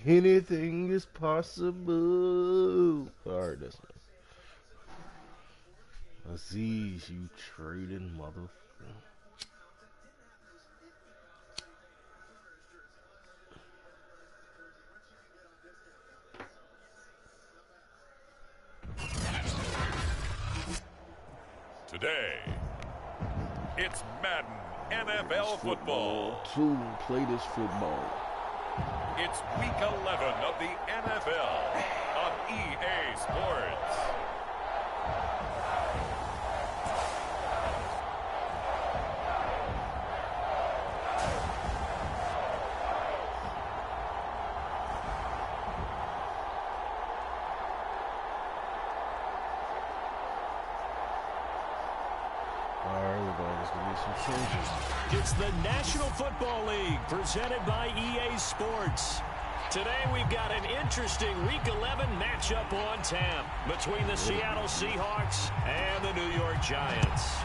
Anything is possible. Alright, that's it. Azeez, you trading motherfucker. Today, it's Madden NFL football. Play this football. It's week 11 of the NFL on EA Sports. It's the National Football League presented by EA Sports. Today we've got an interesting Week 11 matchup on tap between the Seattle Seahawks and the New York Giants.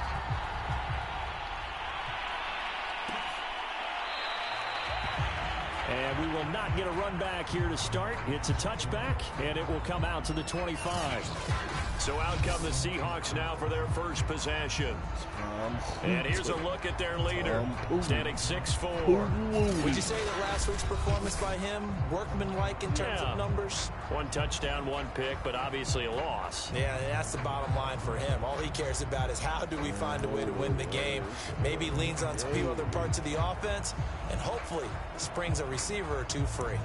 And we will not get a run back here to start. It's a touchback, and it will come out to the 25. So out come the Seahawks now for their first possession. And here's a look at their leader, standing 6'4". Would you say that last week's performance by him, workmanlike in terms of numbers? 1 touchdown, 1 pick, but obviously a loss. Yeah, that's the bottom line for him. All he cares about is how do we find a way to win the game. Maybe leans on some few other parts of the offense, and hopefully springs a receiver or two free.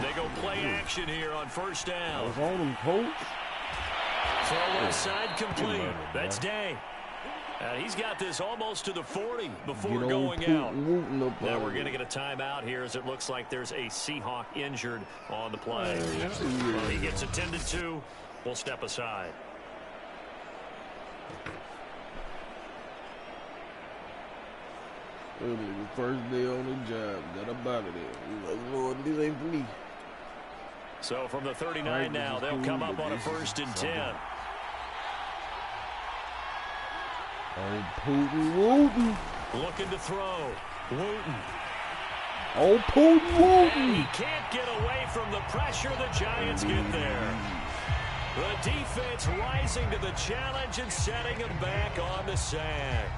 They go play action here on first down. Was on him, coach. Throw inside complete. That's Day. He's got this almost to the 40 before going out. Now we're going to get a timeout here as it looks like there's a Seahawk injured on the play. Well, he gets attended to. We'll step aside. First day on the job, got up out of there. He's like, Lord, this ain't for me. So from the 39 now, they'll come up on a 1st and 10. Oh, Putin Wooten. Looking to throw. Wooten. Oh, Putin Wooten. He can't get away from the pressure. The Giants get there. The defense rising to the challenge and setting him back on the sack.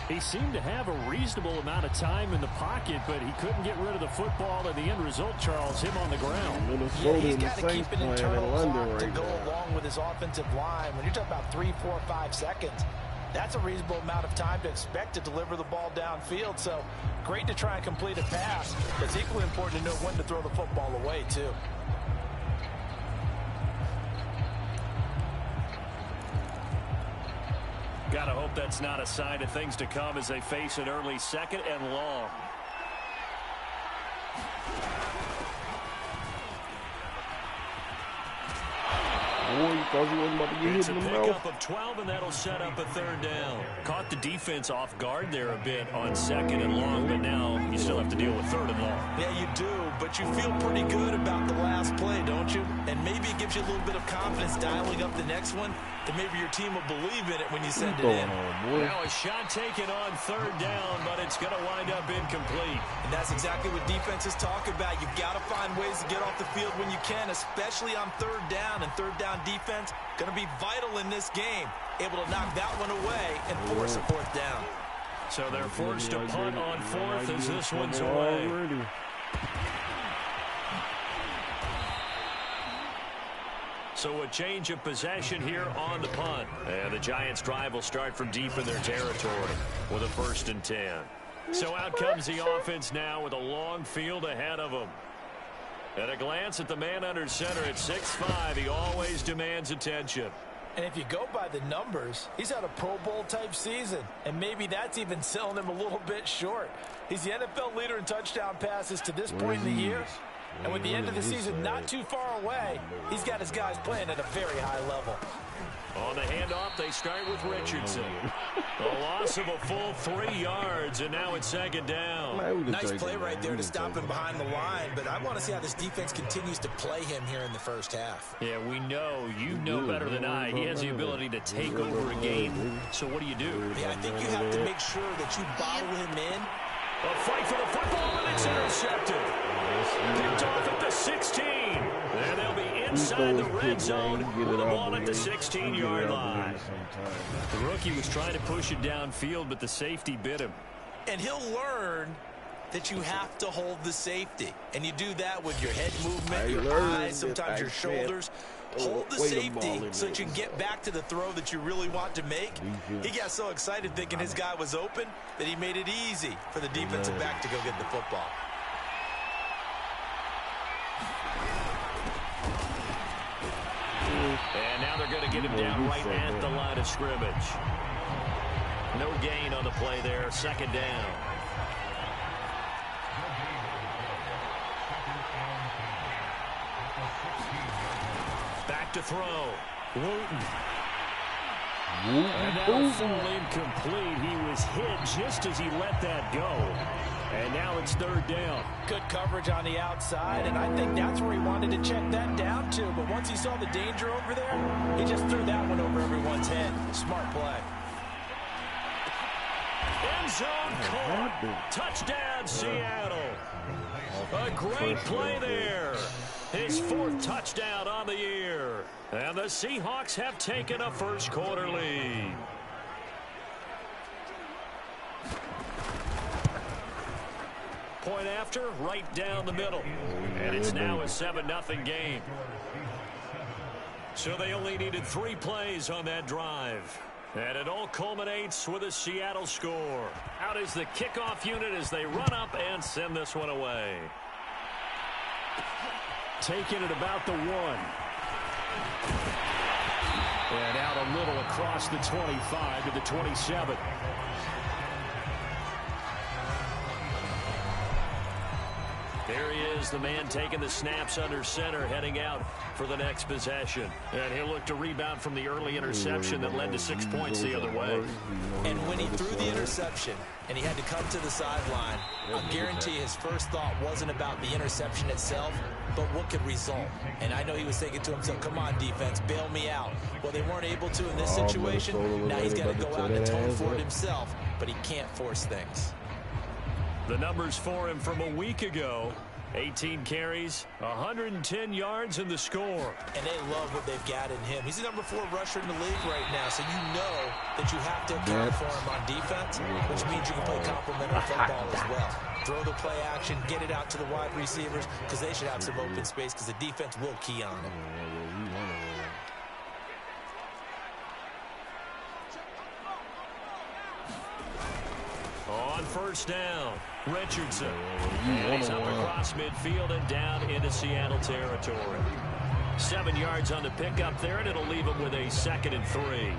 He seemed to have a reasonable amount of time in the pocket, but he couldn't get rid of the football, and the end result, Charles, him on the ground. Yeah, he's got to keep an internal clock to go along with his offensive line. When you're talking about 3, 4, 5 seconds, that's a reasonable amount of time to expect to deliver the ball downfield. So great to try and complete a pass, but it's equally important to know when to throw the football away, too. Gotta hope that's not a sign of things to come as they face an early 2nd and long. It's a pickup of 12, and that'll set up a 3rd down. Caught the defense off guard there a bit on 2nd and long, but now you still have to deal with 3rd and long. Yeah, you do, but you feel pretty good about the last play, don't you? And maybe it gives you a little bit of confidence dialing up the next one, that maybe your team will believe in it when you send it in. Now a shot taken on 3rd down, but it's going to wind up incomplete. And that's exactly what defenses talk about. You've got to find ways to get off the field when you can, especially on 3rd down. And 3rd down defense going to be vital in this game. Able to knock that one away and force a 4th down. So they're forced to punt on 4th as this one's away. So a change of possession here on the punt. And the Giants' drive will start from deep in their territory with a 1st and 10. So out comes the offense now with a long field ahead of them. At a glance at the man under center at 6'5", he always demands attention. And if you go by the numbers, he's had a Pro Bowl type season, and maybe that's even selling him a little bit short. He's the NFL leader in touchdown passes to this point in the year, and with the end of the season not too far away, he's got his guys playing at a very high level. On the handoff, they start with Richardson. A loss of a full 3 yards, and now it's 2nd down. Nice play right there to stop him behind the line, but I want to see how this defense continues to play him here in the first half. Yeah, we know. You know better than I. He has the ability to take over a game. So what do? Yeah, I think you have to make sure that you bottle him in. A fight for the football, and it's intercepted. Picked off at the 16. And they'll be inside the red zone with the ball at the 16-yard line. The rookie was trying to push it downfield, but the safety bit him. And he'll learn that you have to hold the safety. And you do that with your head movement, your eyes, sometimes your shoulders. Hold the safety so that you can get back to the throw that you really want to make. He got so excited thinking his guy was open that he made it easy for the defensive back to go get the football. And now they're going to get him down right at the line of scrimmage. No gain on the play there. 2nd down. Back to throw. Wooten. And that'll fall incomplete. He was hit just as he let that go. And now it's 3rd down. Good coverage on the outside, and I think that's where he wanted to check that down to. But once he saw the danger over there, he just threw that one over everyone's head. Smart play. End zone caught. Touchdown, Seattle. A great play there. His 4th touchdown on the year. And the Seahawks have taken a first-quarter lead. Point after, right down the middle. And it's now a 7-0 game. So they only needed 3 plays on that drive. And it all culminates with a Seattle score. Out is the kickoff unit as they run up and send this one away. Taking it about the 1. And out a little across the 25 to the 27. There he is, the man taking the snaps under center, heading out for the next possession. And he'll look to rebound from the early interception that led to 6 points the other way. And when he threw the interception and he had to come to the sideline, I guarantee his first thought wasn't about the interception itself, but what could result. And I know he was thinking to himself, come on, defense, bail me out. Well, they weren't able to in this situation. Now he's got to go out and atone for it himself, but he can't force things. The numbers for him from a week ago: 18 carries, 110 yards, and the score. And they love what they've got in him. He's the number 4 rusher in the league right now, so you know that you have to account for him on defense, which means you can play complementary football as well. Throw the play action, get it out to the wide receivers, because they should have some open space, because the defense will key on him. On 1st down, Richardson. And he's up across midfield and down into Seattle territory. 7 yards on the pickup there, and it'll leave him with a 2nd and 3.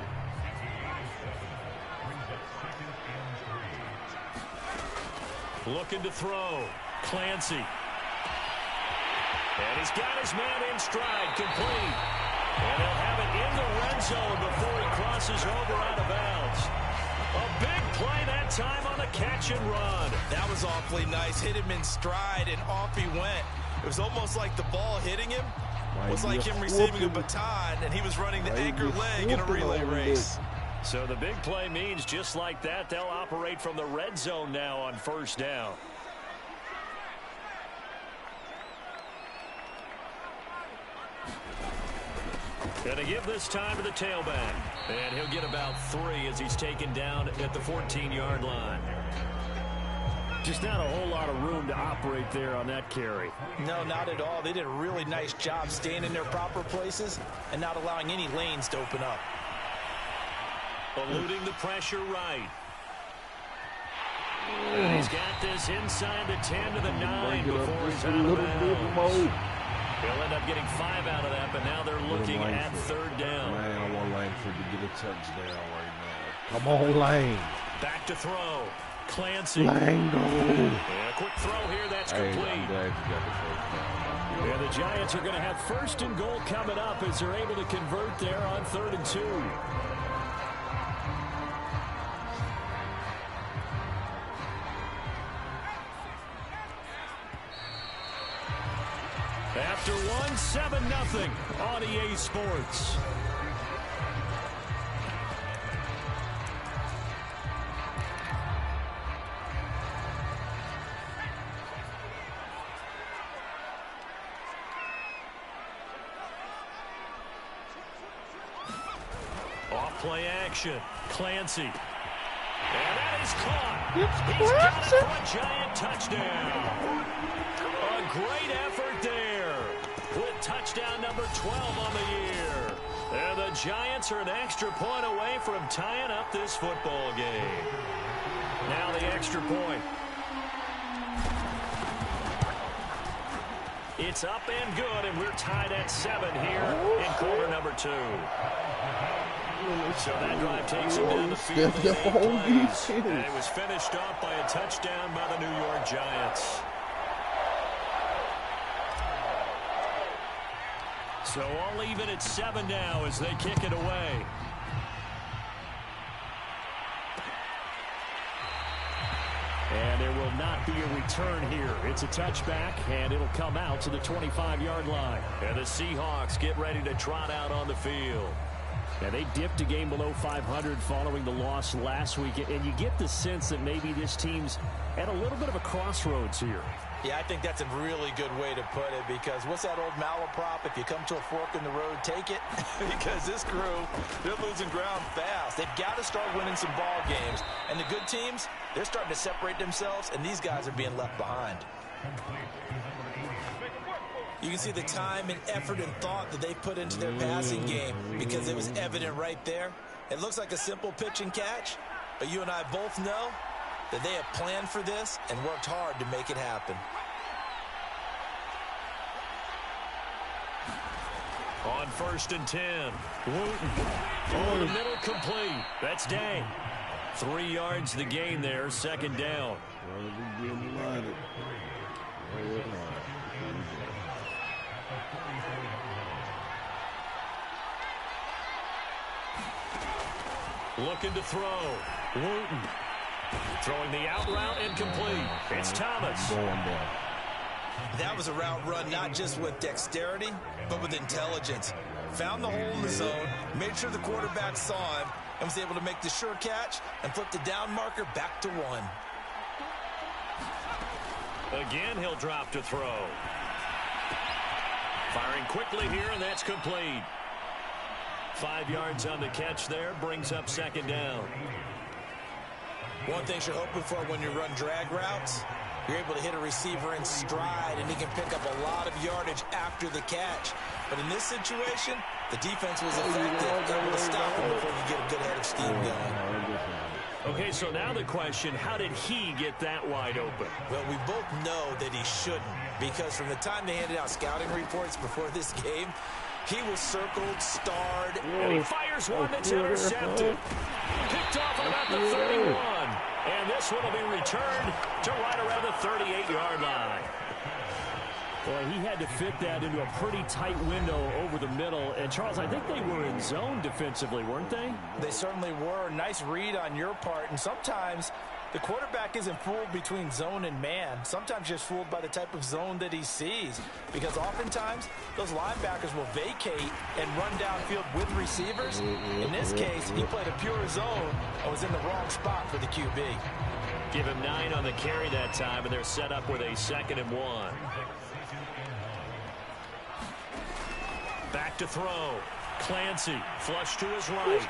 Looking to throw. Clancy. And he's got his man in stride, complete. And he'll have it in the red zone before he crosses over out of bounds. A big play that time on the catch and run. That was awfully nice. Hit him in stride, and off he went. It was almost like the ball hitting him was like him receiving a baton, and he was running the anchor leg in a relay race. So the big play means just like that, they'll operate from the red zone now on 1st down. Going to give this time to the tailback. And he'll get about 3 as he's taken down at the 14-yard line. Just not a whole lot of room to operate there on that carry. No, not at all. They did a really nice job staying in their proper places and not allowing any lanes to open up. Eluding the pressure right. And he's got this inside the 10 to the 9 before he's out of bounds. They'll end up getting 5 out of that, but now they're looking at 3rd down. Man, I want Langford to get a touchdown right now. Come on, Lane. Back to throw. Clancy. Lango. And a quick throw here. That's complete. I'm glad you got the first down. And the Giants are going to have 1st and goal coming up as they're able to convert there on 3rd and 2. After one, 7-0 on EA Sports. Off-play action. Clancy. And that is caught. He's got it for a Giant touchdown. A great effort there with touchdown number 12 on the year. And the Giants are an extra point away from tying up this football game. Now the extra point. It's up and good, and we're tied at 7 here in quarter number 2. So that drive takes him down the field in 8 plays. And it was finished off by a touchdown by the New York Giants. So all even at 7 now as they kick it away. And there will not be a return here. It's a touchback, and it'll come out to the 25-yard line. And the Seahawks get ready to trot out on the field. And they dipped a game below 500 following the loss last week. And you get the sense that maybe this team's at a little bit of a crossroads here. Yeah, I think that's a really good way to put it, because what's that old malaprop? If you come to a fork in the road, take it. Because this crew, they're losing ground fast. They've got to start winning some ball games. And the good teams, they're starting to separate themselves, and these guys are being left behind. You can see the time and effort and thought that they put into their passing game, because it was evident right there. It looks like a simple pitch and catch, but you and I both know that they have planned for this and worked hard to make it happen. On 1st and 10, Wooten over the middle, complete. That's Day. 3 yards the gain there, 2nd down. Looking to throw. Wooten throwing the out route, incomplete. It's Thomas. That was a route run not just with dexterity, but with intelligence. Found the hole in the zone, made sure the quarterback saw him, and was able to make the sure catch and flip the down marker back to 1. Again, he'll drop to throw. Firing quickly here, and that's complete. 5 yards on the catch there, brings up 2nd down. One thing you're hoping for when you run drag routes, you're able to hit a receiver in stride, and he can pick up a lot of yardage after the catch. But in this situation, the defense was effective, able to stop him before you get a good head of steam going. Okay, so now the question, how did he get that wide open? Well, we both know that he shouldn't, because from the time they handed out scouting reports before this game, he was circled, starred. And he fires one that's intercepted. Picked off at about the 31. And this one will be returned to right around the 38-yard line. Boy, he had to fit that into a pretty tight window over the middle. And, Charles, I think they were in zone defensively, weren't they? They certainly were. Nice read on your part. And sometimes the quarterback isn't fooled between zone and man. Sometimes just fooled by the type of zone that he sees. Because oftentimes, those linebackers will vacate and run downfield with receivers. In this case, he played a pure zone and was in the wrong spot for the QB. Give him 9 on the carry that time, and they're set up with a 2nd and 1. Back to throw. Clancy, flush to his right.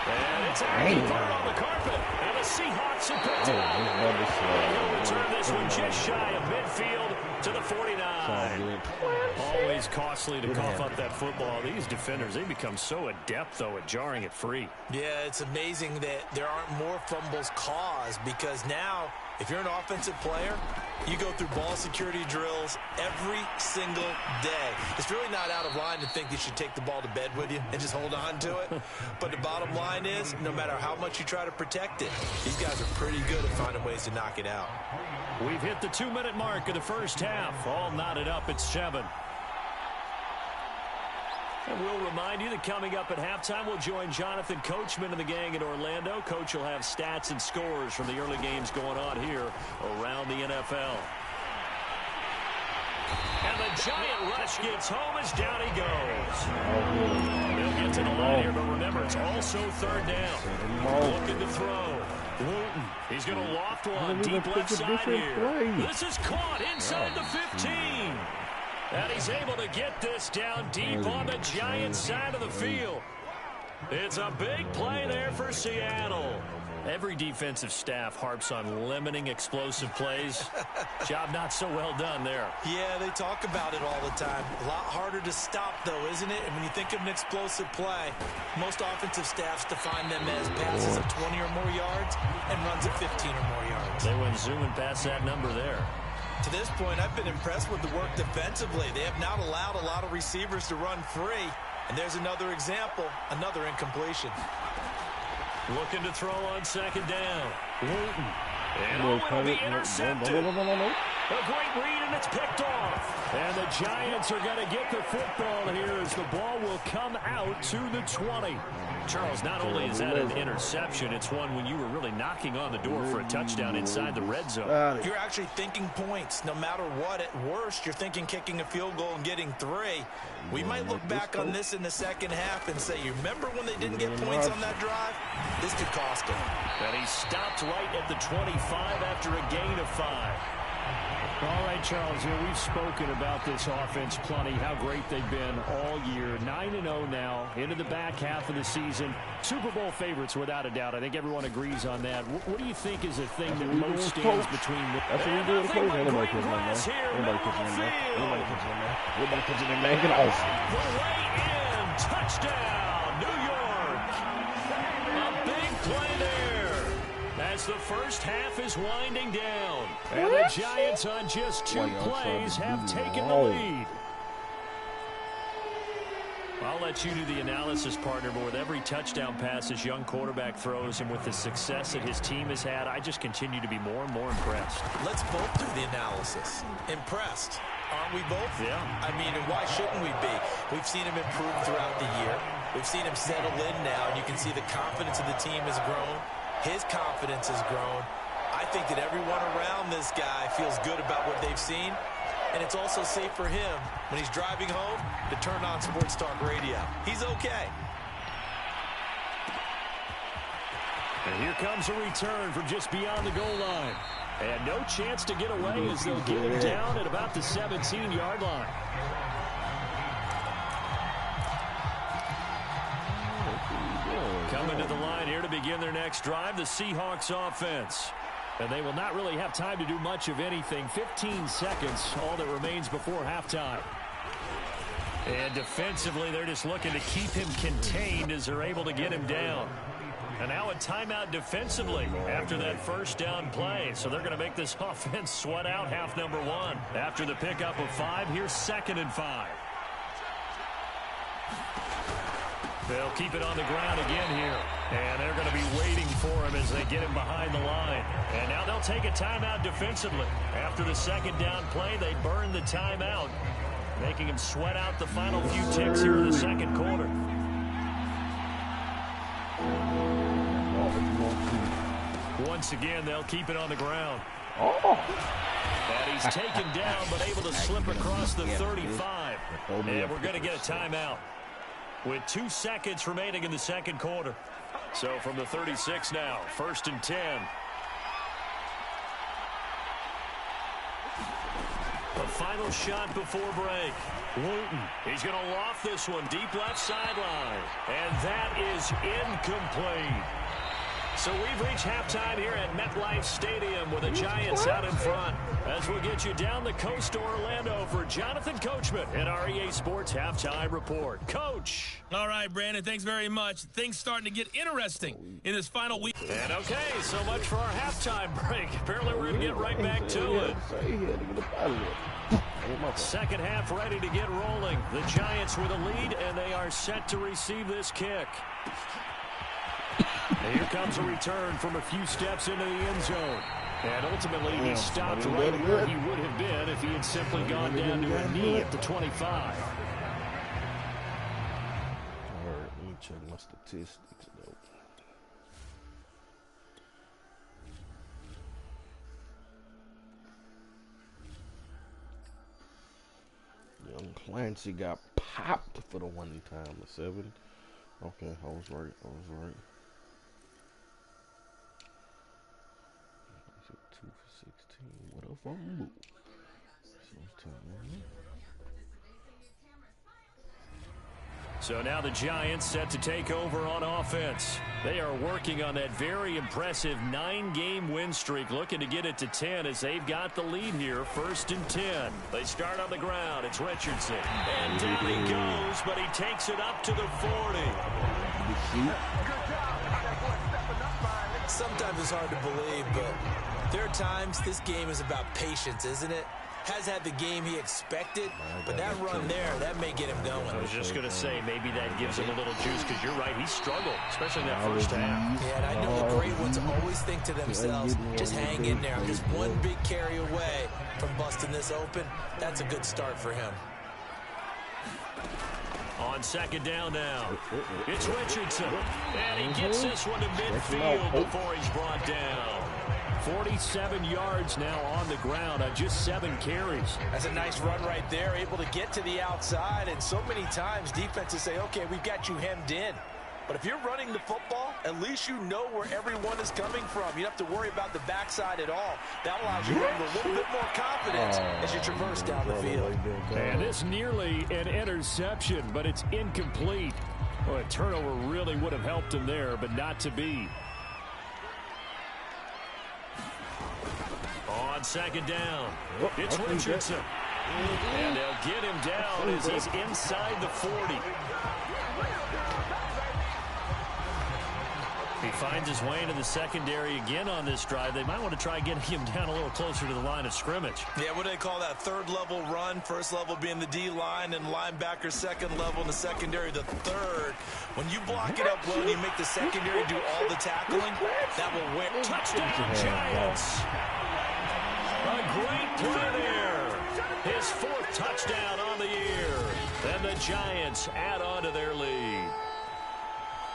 And it's actually put it on the carpet. And the Seahawks have picked it up. And he'll return this one just shy of midfield to the 49. Always costly to cough up that football. These defenders, they become so adept, though, at jarring it free. Yeah, it's amazing that there aren't more fumbles caused, because now If you're an offensive player, you go through ball security drills every single day. It's really not out of line to think you should take the ball to bed with you and just hold on to it. But the bottom line is, no matter how much you try to protect it, these guys are pretty good at finding ways to knock it out. We've hit the 2-minute mark of the first half. All knotted up at 7. And we'll remind you that coming up at halftime, we'll join Jonathan Coachman and the gang in Orlando. Coach will have stats and scores from the early games going on here around the NFL. And the giant rush gets home as down he goes. They'll get to the line here, but remember, it's also third down. Looking to throw. Wooten. He's going to loft one deep left side here. This is caught inside the 15. And he's able to get this down deep on the Giants side of the field. It's a big play there for Seattle. Every defensive staff harps on limiting explosive plays. Job not so well done there. Yeah, they talk about it all the time. A lot harder to stop, though, isn't it? And when you think of an explosive play, most offensive staffs define them as passes of 20 or more yards and runs of 15 or more yards. They went zooming past that number there. To this point, I've been impressed with the work defensively. They have not allowed a lot of receivers to run free. And there's another example, another incompletion. Looking to throw on second down. Wooten. And it'll be intercepted. A great read, and it's picked off. And the Giants are going to get the football here as the ball will come out to the 20. Charles, not only is that an interception, it's one when you were really knocking on the door for a touchdown inside the red zone. You're actually thinking points. No matter what, at worst, you're thinking kicking a field goal and getting 3. We might look back on this in the second half and say, you remember when they didn't get points on that drive? This could cost them. And he stopped right at the 25 after a gain of 5. All right, Charles, we've spoken about this offense plenty, how great they've been all year. 9-0 now, into the back half of the season. Super Bowl favorites, without a doubt. I think everyone agrees on that. What do you think is the thing that most stands between the... That's what we do in the coach. Anybody pitching in there. Anybody pitching in there. Anybody pitching in there. Anybody pitching in there. Get off. The way in. Touchdown, New York. A big play there. As the first half is winding down. And the Giants on just 2 plays have taken the lead. I'll let you do the analysis, partner, but with every touchdown pass his young quarterback throws and with the success that his team has had, I just continue to be more and more impressed. Let's both do the analysis. Impressed. Aren't we both? Yeah. I mean, and why shouldn't we be? We've seen him improve throughout the year. We've seen him settle in now, and you can see the confidence of the team has grown. His confidence has grown. I think that everyone around this guy feels good about what they've seen. And it's also safe for him when he's driving home to turn on Sports Talk Radio. He's okay. And here comes a return from just beyond the goal line. And no chance to get away as they'll get him down at about the 17-yard line. Coming to the line here to begin their next drive, the Seahawks offense. And they will not really have time to do much of anything. 15 seconds, all that remains before halftime. And defensively, they're just looking to keep him contained as they're able to get him down. And now a timeout defensively after that first down play. So they're going to make this offense sweat out half number 1. After the pickup of 5, here's 2nd and 5. They'll keep it on the ground again here. And they're going to be waiting for him as they get him behind the line. And now they'll take a timeout defensively. After the second down play, they burn the timeout, making him sweat out the final few ticks here in the second quarter. Once again, they'll keep it on the ground. And he's taken down, but able to slip across the 35. And we're going to get a timeout with 2 seconds remaining in the second quarter. So from the 36 now, 1st and 10. A final shot before break. Wooten, he's going to loft this one deep left sideline. And that is incomplete. So we've reached halftime here at MetLife Stadium with the Giants out in front. As we'll get you down the coast to Orlando for Jonathan Coachman in our EA Sports Halftime Report. Coach. All right, Brandon, thanks very much. Things starting to get interesting in this final week. And okay, so much for our halftime break. Apparently we're going to get right back to it. Second half ready to get rolling. The Giants with a lead, and they are set to receive this kick. And here comes a return from a few steps into the end zone. And ultimately, he stopped right where he would have been if he had simply gone down to a knee at the 25. All right, let me check my statistics, though. Young Clancy got popped for the one time. A 7. Okay, I was right. 2 for 16. What a fumble. So now the Giants set to take over on offense. They are working on that very impressive 9-game win streak, looking to get it to 10 as they've got the lead here, 1st and 10. They start on the ground. It's Richardson. And down he goes, but he takes it up to the 40. Sometimes it's hard to believe, but there are times this game is about patience, isn't it? Has had the game he expected, but that run there, that may get him going. I was just going to say, maybe that gives him a little juice, because you're right, he struggled, especially in that first half. Yeah, and I know the great ones always think to themselves, just hang in there. I'm just one big carry away from busting this open. That's a good start for him. On second down now, it's Richardson, and he gets this one to midfield before he's brought down. 47 yards now on the ground on just 7 carries. That's a nice run right there, able to get to the outside, and so many times defenses say, okay, we've got you hemmed in. But if you're running the football, at least you know where everyone is coming from. You don't have to worry about the backside at all. That allows you to run with a little bit more confidence as you traverse down the field. And it's nearly an interception, but it's incomplete. Well, a turnover really would have helped him there, but not to be. On second down, it's Richardson. And they'll get him down as he's inside the 40. He finds his way into the secondary again on this drive. They might want to try getting him down a little closer to the line of scrimmage. Yeah, what do they call that? Third level run. First level being the D-line, and linebacker second level, and the secondary the third. When you block it up well and you make the secondary do all the tackling, that will win. Touchdown, Giants! A great play there. His 4th touchdown on the year. And the Giants add on to their lead.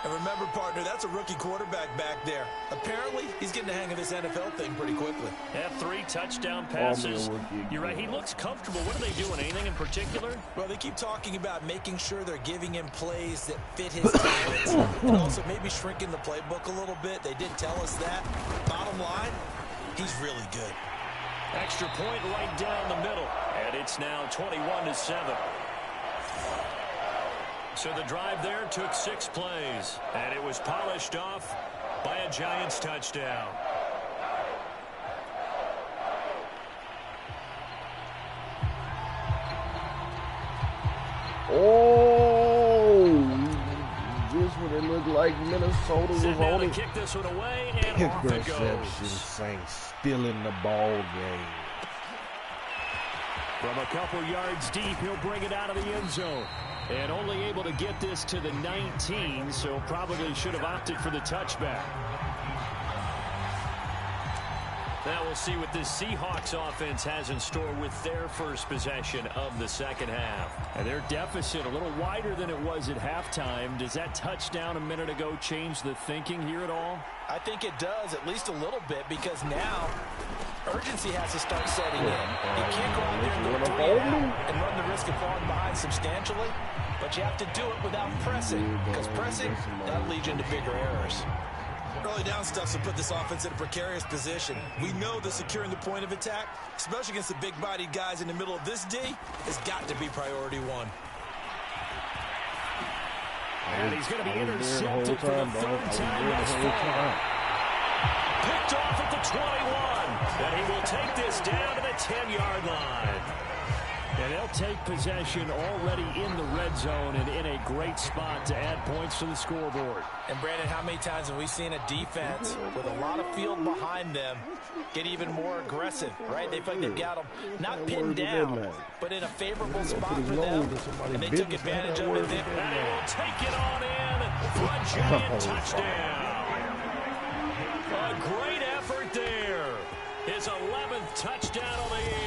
And remember, partner, that's a rookie quarterback back there. Apparently, he's getting the hang of this NFL thing pretty quickly. Have 3 touchdown passes. You're right, he looks comfortable. What are they doing? Anything in particular? Well, they keep talking about making sure they're giving him plays that fit his talents. And also maybe shrinking the playbook a little bit. They did tell us that. Bottom line, he's really good. Extra point right down the middle. And it's now 21-7. So the drive there took 6 plays. And it was polished off by a Giants touchdown. Oh, this one it looked like Minnesota was on it. Kick this one away, and off it goes. Interception, Saints stealing the ball game. From a couple yards deep, he'll bring it out of the end zone. And only able to get this to the 19, so probably should have opted for the touchback. Now we'll see what this Seahawks offense has in store with their first possession of the second half. And their deficit a little wider than it was at halftime. Does that touchdown a minute ago change the thinking here at all? I think it does, at least a little bit, because now urgency has to start setting in. You can't go out there and go 3 and run the risk of falling behind substantially, but you have to do it without pressing, because pressing, that'll lead you into bigger errors. Early down stuff to put this offense in a precarious position. We know that securing the point of attack, especially against the big-bodied guys in the middle of this D, has got to be priority 1. And he's going to be intercepted for the 3rd time thus far. Picked off at the 21. And he will take this down to the 10-yard line. And they'll take possession already in the red zone and in a great spot to add points to the scoreboard. And, Brandon, how many times have we seen a defense with a lot of field behind them get even more aggressive, right? They feel like they've got them not pinned down, but in a favorable spot for them. And they took advantage of it. And he will take it on in for a giant touchdown. A great effort there. His 11th touchdown of the year.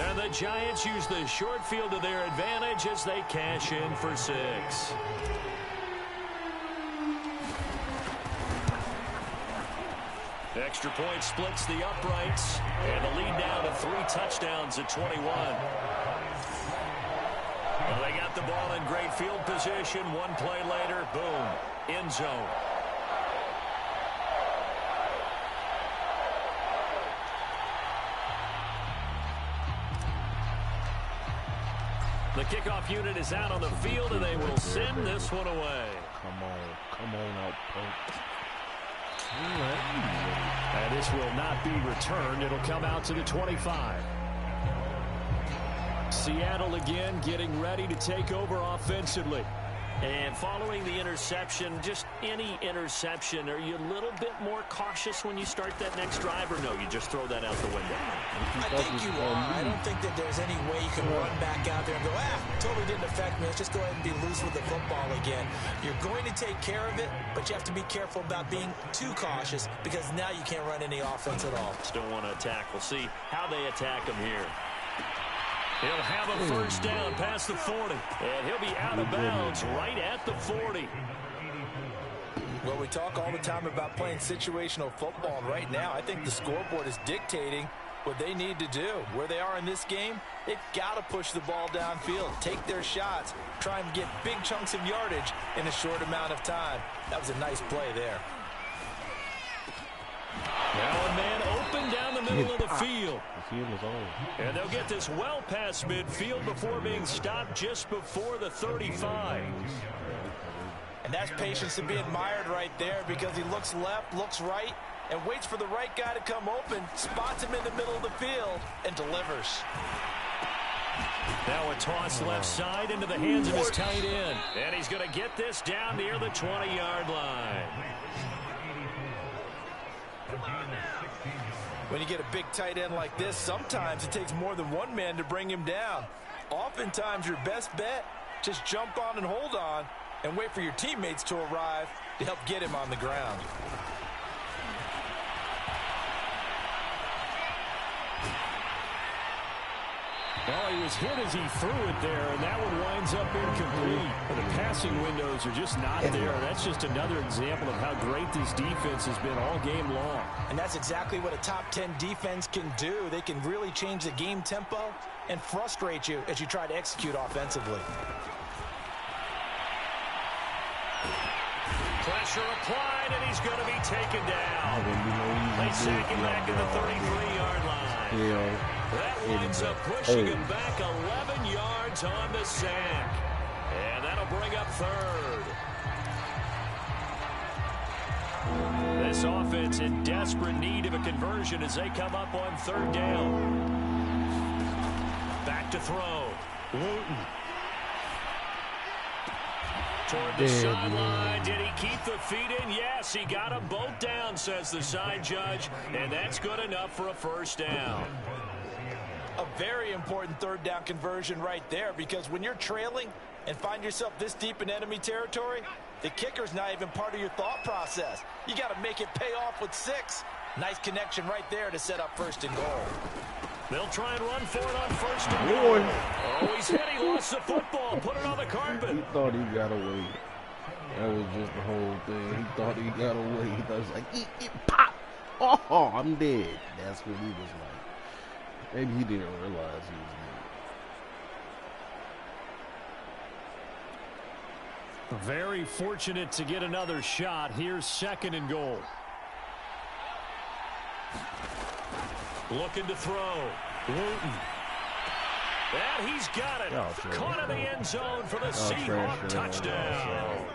And the Giants use the short field to their advantage as they cash in for 6. Extra point splits the uprights. And the lead down to 3 touchdowns at 21. Well, they got the ball in great field position. One play later, boom, end zone. The kickoff unit is out on the field, and they will send this one away. Come on out, Punk. And this will not be returned. It'll come out to the 25. Seattle again getting ready to take over offensively. And following the interception, just any interception, are you a little bit more cautious when you start that next drive, or no, you just throw that out the window? I think you are. I don't think that there's any way you can run back out there and go, totally didn't affect me. Let's just go ahead and be loose with the football again. You're going to take care of it, but you have to be careful about being too cautious because now you can't run any offense at all. Still want to attack. We'll see how they attack him here. He'll have a first down past the 40. And he'll be out of bounds right at the 40. Well, we talk all the time about playing situational football, and right now I think the scoreboard is dictating what they need to do. Where they are in this game, they've got to push the ball downfield, take their shots, try and get big chunks of yardage in a short amount of time. That was a nice play there. Now a man open down the middle of the field. And they'll get this well past midfield before being stopped just before the 35. And that's patience to be admired right there because he looks left, looks right, and waits for the right guy to come open, spots him in the middle of the field, and delivers. Now a toss left side into the hands of his tight end. And he's going to get this down near the 20-yard line. When you get a big tight end like this, sometimes it takes more than one man to bring him down. Oftentimes, your best bet, just jump on and hold on and wait for your teammates to arrive to help get him on the ground. Well, he was hit as he threw it there, and that one winds up incomplete. The passing windows are just not there. That's just another example of how great this defense has been all game long. And that's exactly what a top 10 defense can do. They can really change the game tempo and frustrate you as you try to execute offensively. Pressure applied, and he's going to be taken down. They sack him back at the 33-yard line. That winds up pushing him back 11 yards on the sack. And that'll bring up third. This offense in desperate need of a conversion as they come up on third down. Back to throw. Wooten. Toward the sideline. Did he keep the feet in? Yes, he got them both down, says the side judge. And that's good enough for a first down. A very important third down conversion right there, because when you're trailing and find yourself this deep in enemy territory, the kicker's not even part of your thought process. You got to make it pay off with 6. Nice connection right there to set up first and goal. They'll try and run for it on first and goal. Oh, he's hit. He lost the football. Put it on the carpet. He thought he got away. That was just the whole thing. He thought he got away. He thought he was like, eat, pop. Oh, I'm dead. That's what he was like. Maybe he didn't realize he was dead. Very fortunate to get another shot. Here's second and goal. Looking to throw. Wooten. And he's got it. Caught in the end zone for the Seahawk touchdown.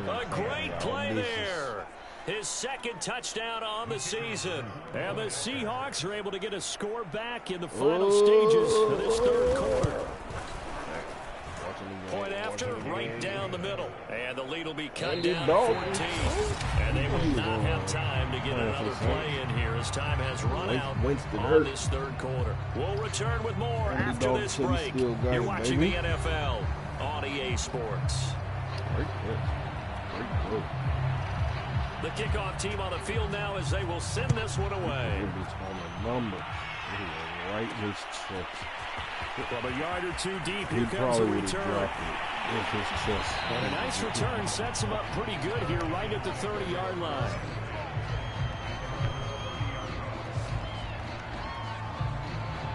A great play there. His second touchdown on the season. And the Seahawks are able to get a score back in the final stages of this third quarter. Point after, right down the middle. And the lead will be cut down to 14. And they will not have time to get another play in here as time has run out on this third quarter. We'll return with more after this break. You're watching the NFL on EA Sports. The kickoff team on the field now as they will send this one away. Right in his chest. From a yard or two deep, here comes a return. And a nice return sets him up pretty good here right at the 30-yard line.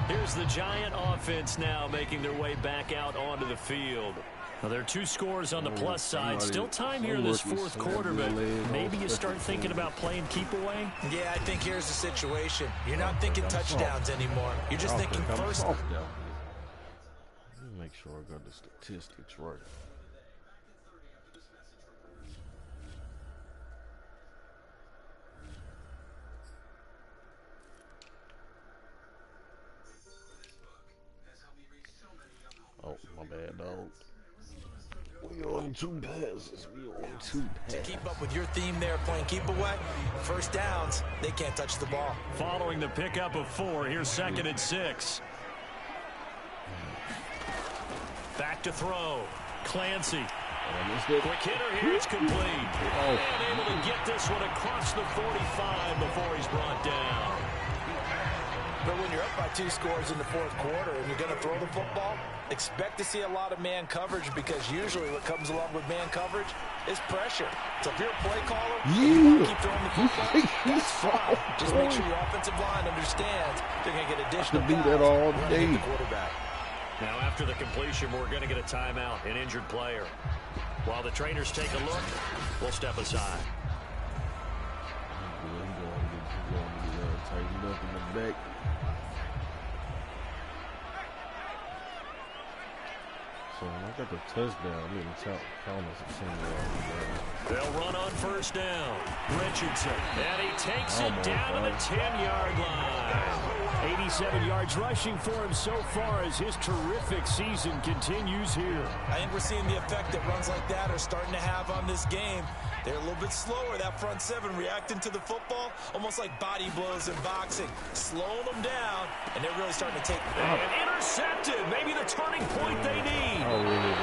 Here's the Giant offense now making their way back out onto the field. Now, there are two scores on the plus side. Still time here in this fourth quarter, but maybe you start thinking about playing keep away? Yeah, I think here's the situation. You're not thinking touchdowns anymore. You're just thinking first. Make sure I got the statistics right. Oh, my bad, dog. We on two passes. To keep up with your theme there, playing keep away, first downs, they can't touch the ball. Following the pickup of 4, here's 2nd and 6. Back to throw. Clancy. Quick hitter here. It's complete. And able to get this one across the 45 before he's brought down. But when you're up by 2 scores in the fourth quarter and you're going to throw the football, expect to see a lot of man coverage, because usually what comes along with man coverage is pressure. So if you're a play caller, you want to keep throwing the football, that's fine. Just make sure your offensive line understands they're going to get additional guys running at the quarterback. Now, after the completion, we're going to get a timeout, an injured player. While the trainers take a look, we'll step aside. Tighten up in the back. So when I got the touchdown, I didn't count as a 10-yard. They'll run on first down. Richardson. And he takes it down to the 10-yard line. 87 yards rushing for him so far as his terrific season continues here. I think we're seeing the effect that runs like that are starting to have on this game. They're a little bit slower, that front 7, reacting to the football, almost like body blows in boxing, slowing them down, and they're really starting to take it. And intercepted, maybe the turning point they need. Read it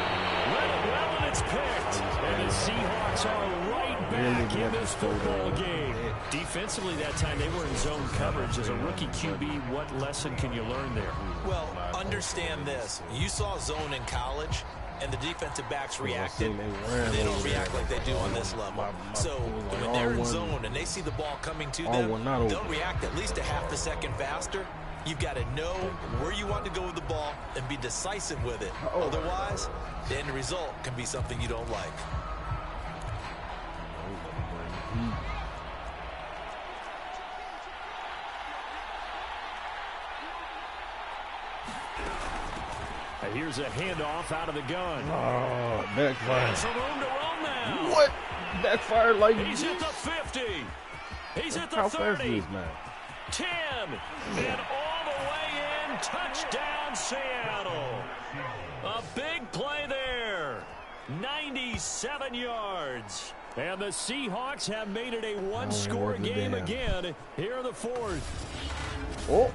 well, and it's picked. And the Seahawks are right back in this football game. Defensively that time, they were in zone coverage. As a rookie QB, what lesson can you learn there? Well, understand this. You saw zone in college, and the defensive backs reacted. They don't react like they do on this level. So when they're in zone and they see the ball coming to them, they'll react at least a half a second faster. You've got to know where you want to go with the ball and be decisive with it. Otherwise, the end result can be something you don't like. And here's a handoff out of the gun. Oh, backfired. Some room to run now. What? Backfired like He's at the 50. He's at the How 30. fast is man? 10. And all the way in. Touchdown, Seattle. A big play there. 97 yards. And the Seahawks have made it a one-score game again here in the fourth. Oh.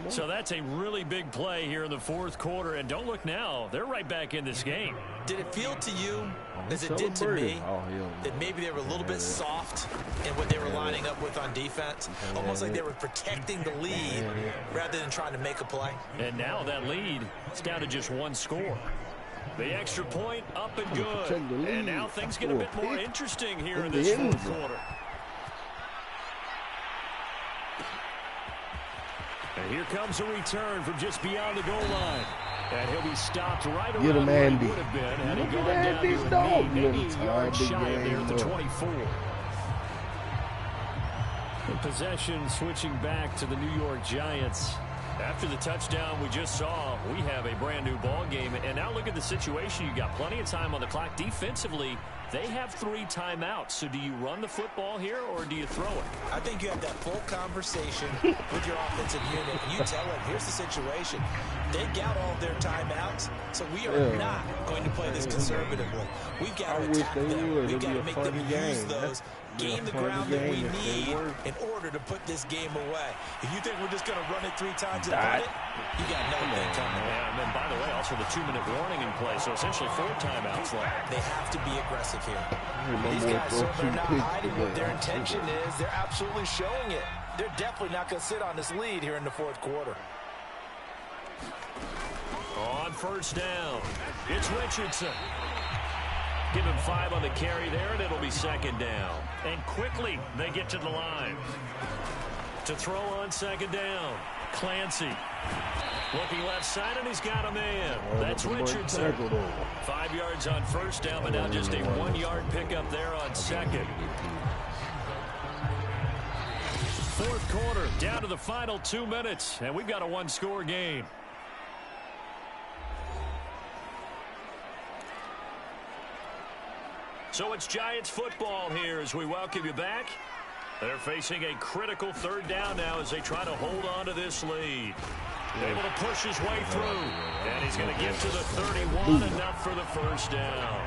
So that's a really big play here in the fourth quarter. And don't look now. They're right back in this game. Did it feel to you, as it did to me, that maybe they were a little bit soft in what they were lining up with on defense? Almost like they were protecting the lead rather than trying to make a play. And now that lead is down to just one score. The extra point up and good. And now things get a bit more interesting here in this fourth quarter. And here comes a return from just beyond the goal line. And he'll be stopped right around Get him, where he Andy. would have been had he gone down to a knee, maybe a yard shy of there at the 24. And possession switching back to the New York Giants. After the touchdown we just saw, we have a brand new ball game. And now look at the situation. You got plenty of time on the clock. Defensively, They have 3 timeouts. So do you run the football here or do you throw it? I think you have that full conversation with your offensive unit, and you tell them, here's the situation. They got all their timeouts, so we are not going to play this conservatively. We've got to attack them. We've got to make them use those, gain the ground that we need in order to put this game away. If you think we're just going to run it 3 times and put it, you got nothing coming. Yeah, and then, by the way, also the 2-minute warning in play, so essentially 4 timeouts left. They have to be aggressive here. These guys are not hiding what their intention is. They're absolutely showing it. They're definitely not going to sit on this lead here in the 4th quarter. On first down, it's Richardson. Give him 5 on the carry there, and it'll be 2nd down. And quickly, they get to the line. To throw on 2nd down, Clancy. Looking left side, and he's got a man. That's Richardson. 5 yards on first down, but now just a 1-yard pickup there on 2nd. 4th quarter, down to the final 2 minutes, and we've got a 1-score game. So it's Giants football here as we welcome you back. They're facing a critical 3rd down now as they try to hold on to this lead. Able to push his way through. And he's going to get to the 31, enough for the first down.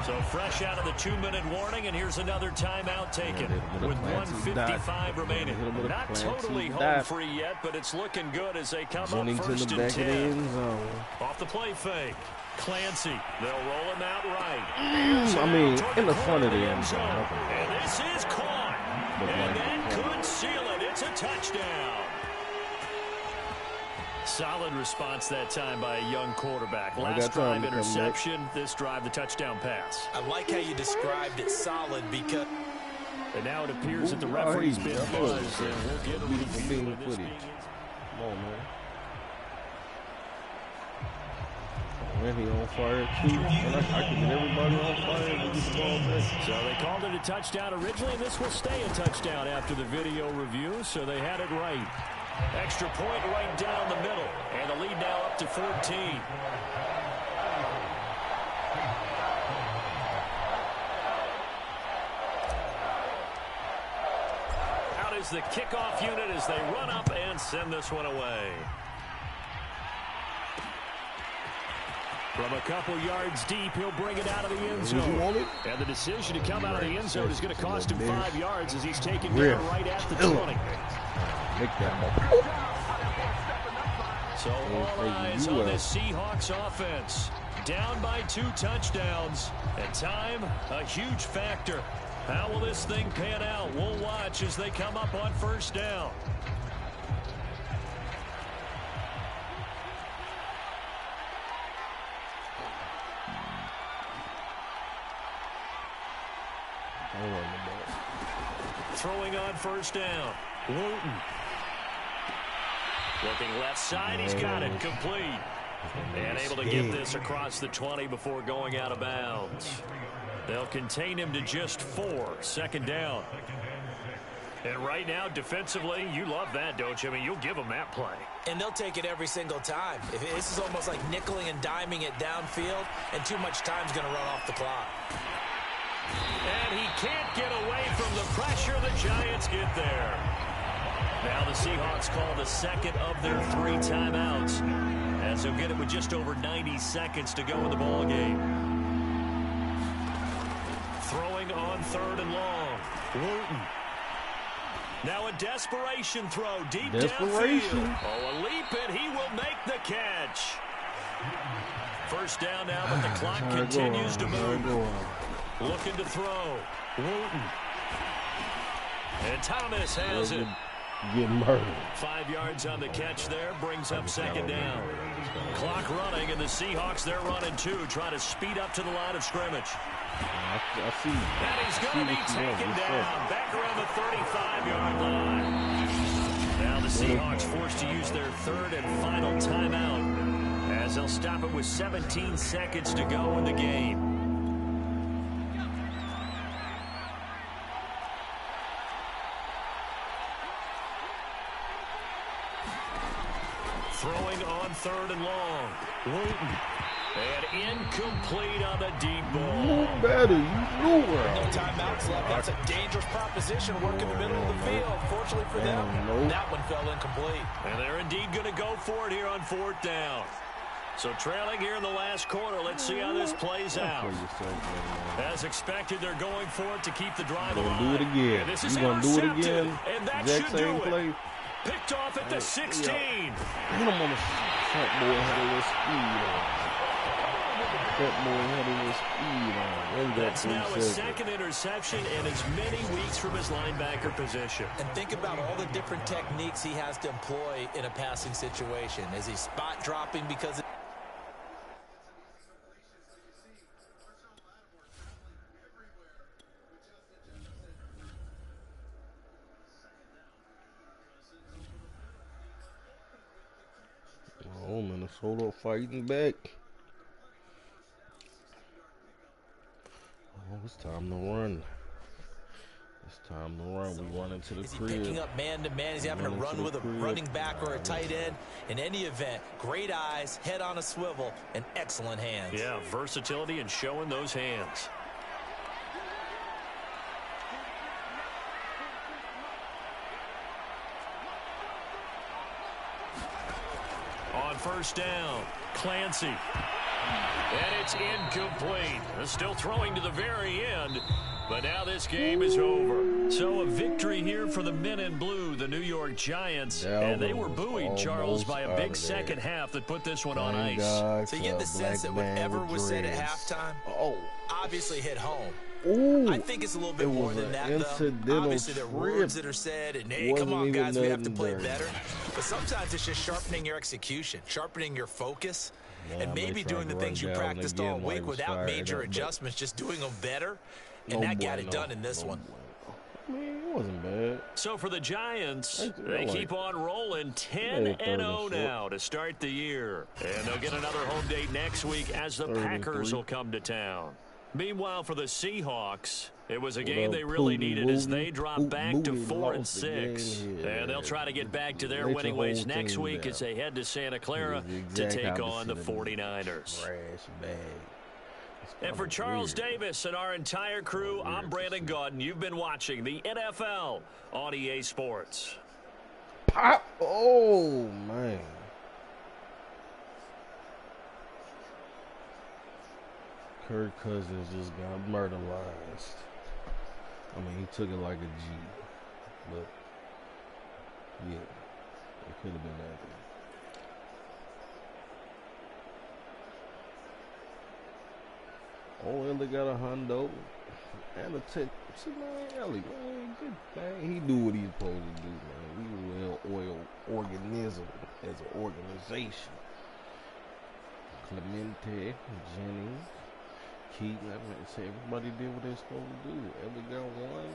So fresh out of the 2-minute warning, and here's another timeout taken with 1:55 remaining. Not totally home free yet, but it's looking good as they come up 1st and 10. Off the play fake. Clancy, they'll roll him out right. I mean, in the front of the end zone. And this is caught. And that could seal it. It's a touchdown. Solid response that time by a young quarterback. Last drive interception, this drive the touchdown pass. I like how you described it, solid, because... And now it appears that the referee's been buzzed, and we'll get a review of this. Come on, man. Man, he on fire too. I can get everybody on fire with this ball back. So they called it a touchdown originally, and this will stay a touchdown after the video review, so they had it right. Extra point right down the middle, and the lead now up to 14. Out is the kickoff unit as they run up and send this one away. From a couple yards deep, he'll bring it out of the end zone. And the decision to come out of the end zone is going to cost him 5 yards as he's taken down right at the 20. So all eyes on this Seahawks offense. Down by 2 touchdowns. And time, a huge factor. How will this thing pan out? We'll watch as they come up on first down. Throwing on first down. Wooten. Looking left side. He's got it complete. And able to get this across the 20 before going out of bounds. They'll contain him to just 4. 2nd down. And right now, defensively, you love that, don't you? I mean, you'll give them that play. And they'll take it every single time. This is almost like nickeling and diming it downfield, and too much time's going to run off the clock. And he can't get away from the pressure. The Giants get there. Now the Seahawks call the 2nd of their 3 timeouts, as they'll get it with just over 90 seconds to go in the ball game. Throwing on 3rd and long. Wooten. Now a desperation throw deep downfield. Oh, a leap, and he will make the catch. First down now, but the clock continues to move. Looking to throw. Wooten. And Thomas has it. Get murdered. 5 yards on the catch there. Brings up 2nd down. Clock running, and the Seahawks, they're running 2, trying to speed up to the line of scrimmage. I see. And he's going to be taken down. Back around the 35-yard line. Now the Seahawks forced to use their 3rd and final timeout, as they'll stop it with 17 seconds to go in the game. Throwing on 3rd and long. Wooten. And incomplete on the deep ball. better. You knew where I No was timeouts left. That's a dangerous proposition. Work in the middle of the field. Fortunately for them, that one fell incomplete. And they're indeed going to go for it here on 4th down. So trailing here in the last quarter. Let's see how this plays out. As expected, they're going for it to keep the drive alive. Do it again. This is gonna do it again. And that Exact should same do play. it. Picked off at the 16. That boy had a little speed on. That boy had a little speed on. That's now his second interception and as many weeks from his linebacker position. And think about all the different techniques he has to employ in a passing situation. Is he spot dropping because Oh, Minnesota fighting back. Oh, it's time to run. It's time to run. We run into the is he crib. picking up man-to-man? Is he having to run with a running back or a tight end? In any event, great eyes, head on a swivel, and excellent hands. Yeah, versatility and showing those hands. On 1st down, Clancy. And it's incomplete. Still throwing to the very end. But now this game is over. So a victory here for the men in blue, the New York Giants. And they were buoyed, Charles, by a big second half that put this one on ice. So you get the sense that whatever was said at halftime obviously hit home. Ooh, I think it's a little bit more than that, though. Obviously, there are words that are said, and hey, come on, guys, we have to play better. But sometimes it's just sharpening your execution, sharpening your focus, and maybe doing the things you practiced all week without major adjustments, just doing them better. And that got it done in this one. Man, it wasn't bad. So for the Giants, they keep on rolling 10-0 now to start the year. And they'll get another home date next week as the Packers will come to town. Meanwhile, for the Seahawks, it was a game they really needed as they drop back to 4-6. And they'll try to get back to their winning ways next week as they head to Santa Clara to take on the 49ers. And for Charles Davis and our entire crew, I'm Brandon Gaudin. You've been watching the NFL on EA Sports. Pop! Oh, man. Kirk Cousins just got murderized. I mean, he took it like a G. But, yeah, it could have been that. Oh, Ellie got a hundo and a tip. See, man, Ellie, man, good, man, he do what he's supposed to do, man. We a well-oiled organism as an organization. Clemente, Jennings, Keaton, I mean, say everybody did what they're supposed to do. Ellie got one.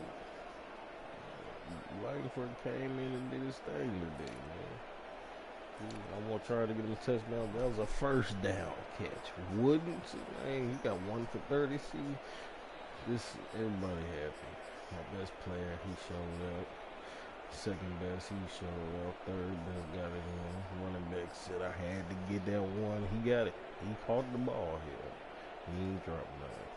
Langford came in and did his thing today, man. I want to try to get him a touchdown. That was a first down catch. Wouldn't, man, he got 1 for 30. See, this, everybody happy. My best player, he showed up. Second best, he showed up. Third best got it in. Running back said I had to get that one. He got it. He caught the ball here. He ain't dropped nothing.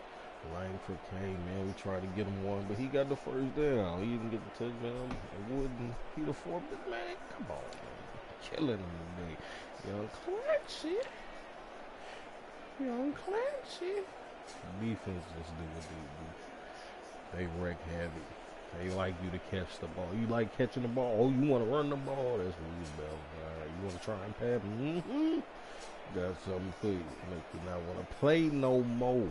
Langford came in. We tried to get him one, but he got the first down. He didn't get the touchdown. Wouldn't he the fourth? But man, come on, man. Killing him today. Young Clancy. Young Clancy. Defense just do what they do. They wreck heavy. They like you to catch the ball. You like catching the ball. Oh, you want to run the ball? That's what you about. All right, you want to try and pass? Got something for you. Make you not want to play no more.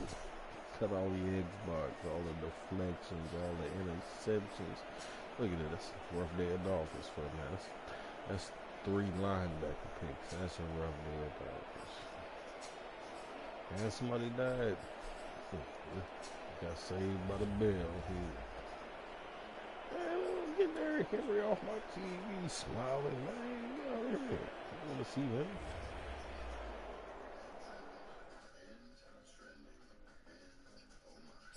Cut all the Xbox, all the deflections, all the interceptions. Look at this. Rough day at the office for me. That's 3 linebacker picks. That's a rough day at the office. And somebody died. Got saved by the bell here. Man, get Derrick Henry off my TV smiling, man. Get out of here. I want to see him.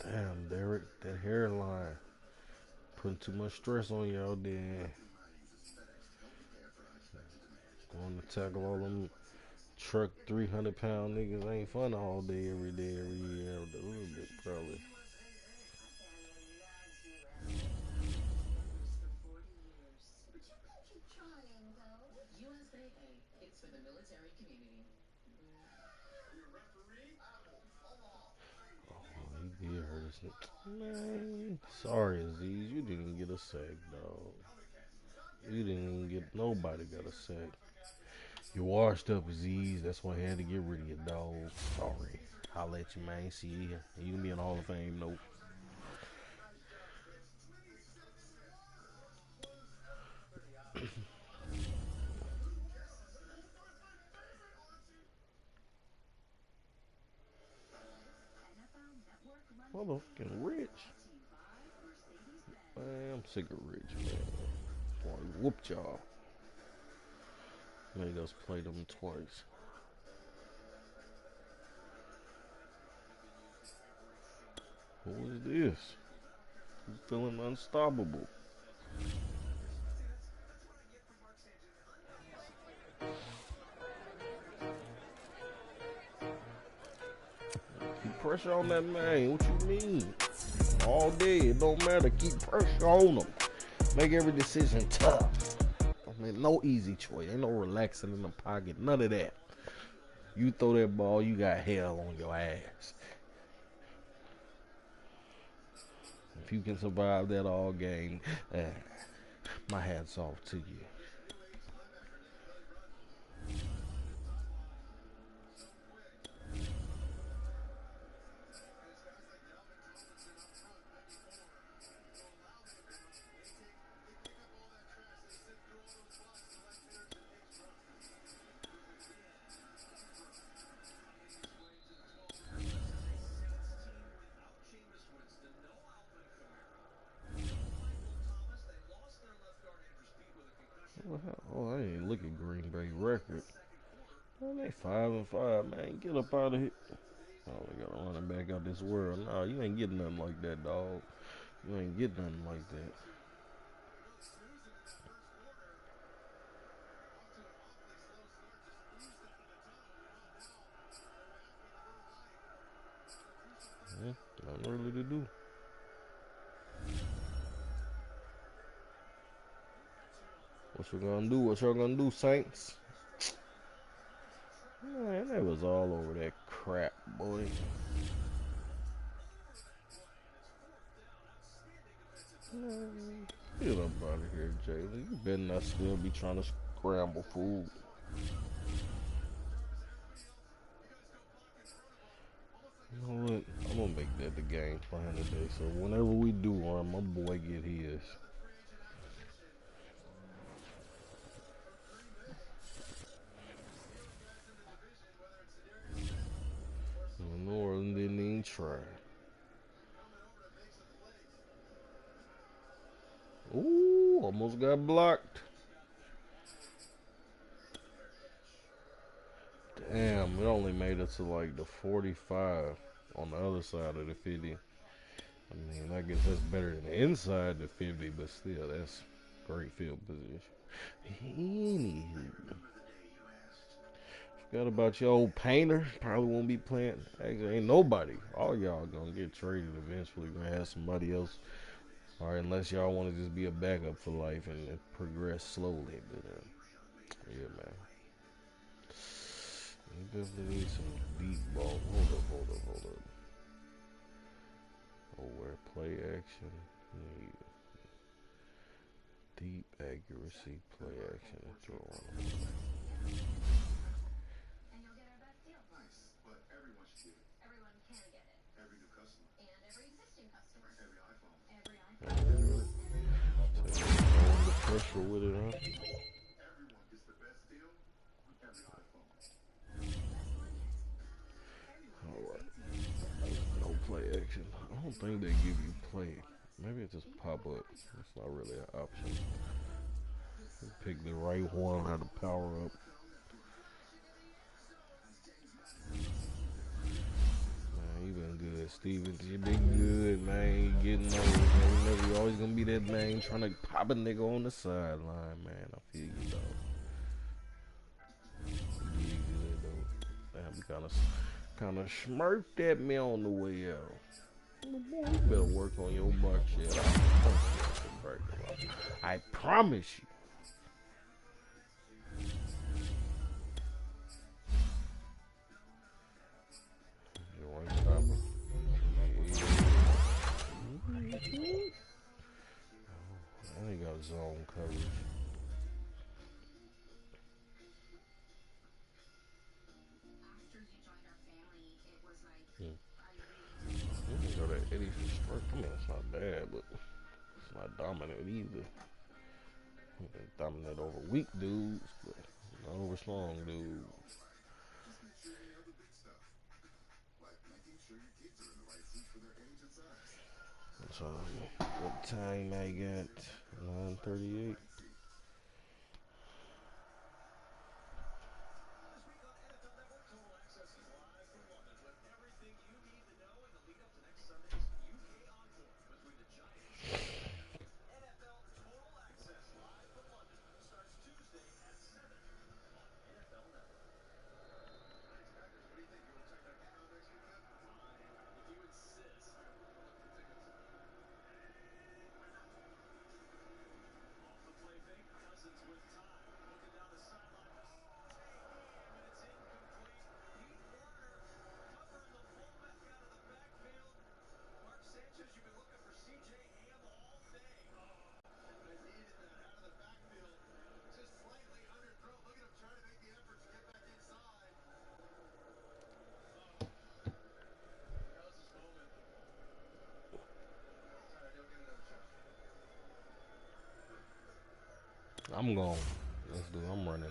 Damn, Derrick, that hairline. Putting too much stress on y'all there. Going to tackle all them truck 300-pound niggas ain't fun all day, every year. A little bit, probably. Man, sorry, Azeez. You didn't get a sack, dog. You didn't even get, nobody got a sack. You washed up, Azeez. That's why I had to get rid of you, dog. Sorry. Holla at you, man. See you. You can be in the Hall of Fame, nope. Motherfucking Rich. Man, I'm sick of Rich, man. Boy, he whooped y'all. Made us play them twice. Who is this? I'm feeling unstoppable. Keep pressure on that man. What you mean? All day. It don't matter. Keep pressure on him. Make every decision tough. I mean, no easy choice. Ain't no relaxing in the pocket. None of that. You throw that ball, you got hell on your ass. If you can survive that all game, my hat's off to you. Oh, I didn't look at Green Bay record. Man, they 5-5, man. Get up out of here. Oh, they got a running back out this world. Nah, you ain't getting nothing like that, dog. You ain't getting nothing like that. Nothing really to do. What you gonna do? What y'all gonna do, Saints? Man, they was all over that crap, boy. Get up out of here, Jalen. You better not still be trying to scramble food. You know what? I'm gonna make that the game plan today. So whenever we do one, my boy get his. New Orleans didn't even try. Ooh, almost got blocked. Damn, it only made it to like the 45 on the other side of the 50. I mean, I guess that's better than the inside the 50, but still, that's great field position. Anywho, forgot about your old painter. Probably won't be playing. Actually, ain't nobody. All y'all gonna get traded eventually. Gonna have somebody else. All right, unless y'all want to just be a backup for life and progress slowly. But yeah, man. You definitely need some deep ball. Hold up. Oh, where play action. Need deep accuracy, play action, and throw on. And you'll get our best deal. Nice, but everyone should get it. Everyone can get it. Every new customer. And every existing customer. Every iPhone. Every iPhone. So the pressure with it, huh? Everyone gets the best deal on every iPhone. Alright. No play action. I don't think they give you play. Maybe it just pop up. It's not really an option. You pick the right one, how to power up. Man, you been good, Stevens. You been good, man. You getting old, man. You always gonna be that man trying to pop a nigga on the sideline, man. I feel you, dog. You good, though. Damn, you kind of smirked at me on the way out. Boy, you better work on your butt shit. I promise you. You want to stop him? Eddie Strike. I mean, it's not bad, but it's not dominant either. It's dominant over weak dudes, but not over strong dudes. So, what time I got? 9:38. I'm going. Let's do it. I'm running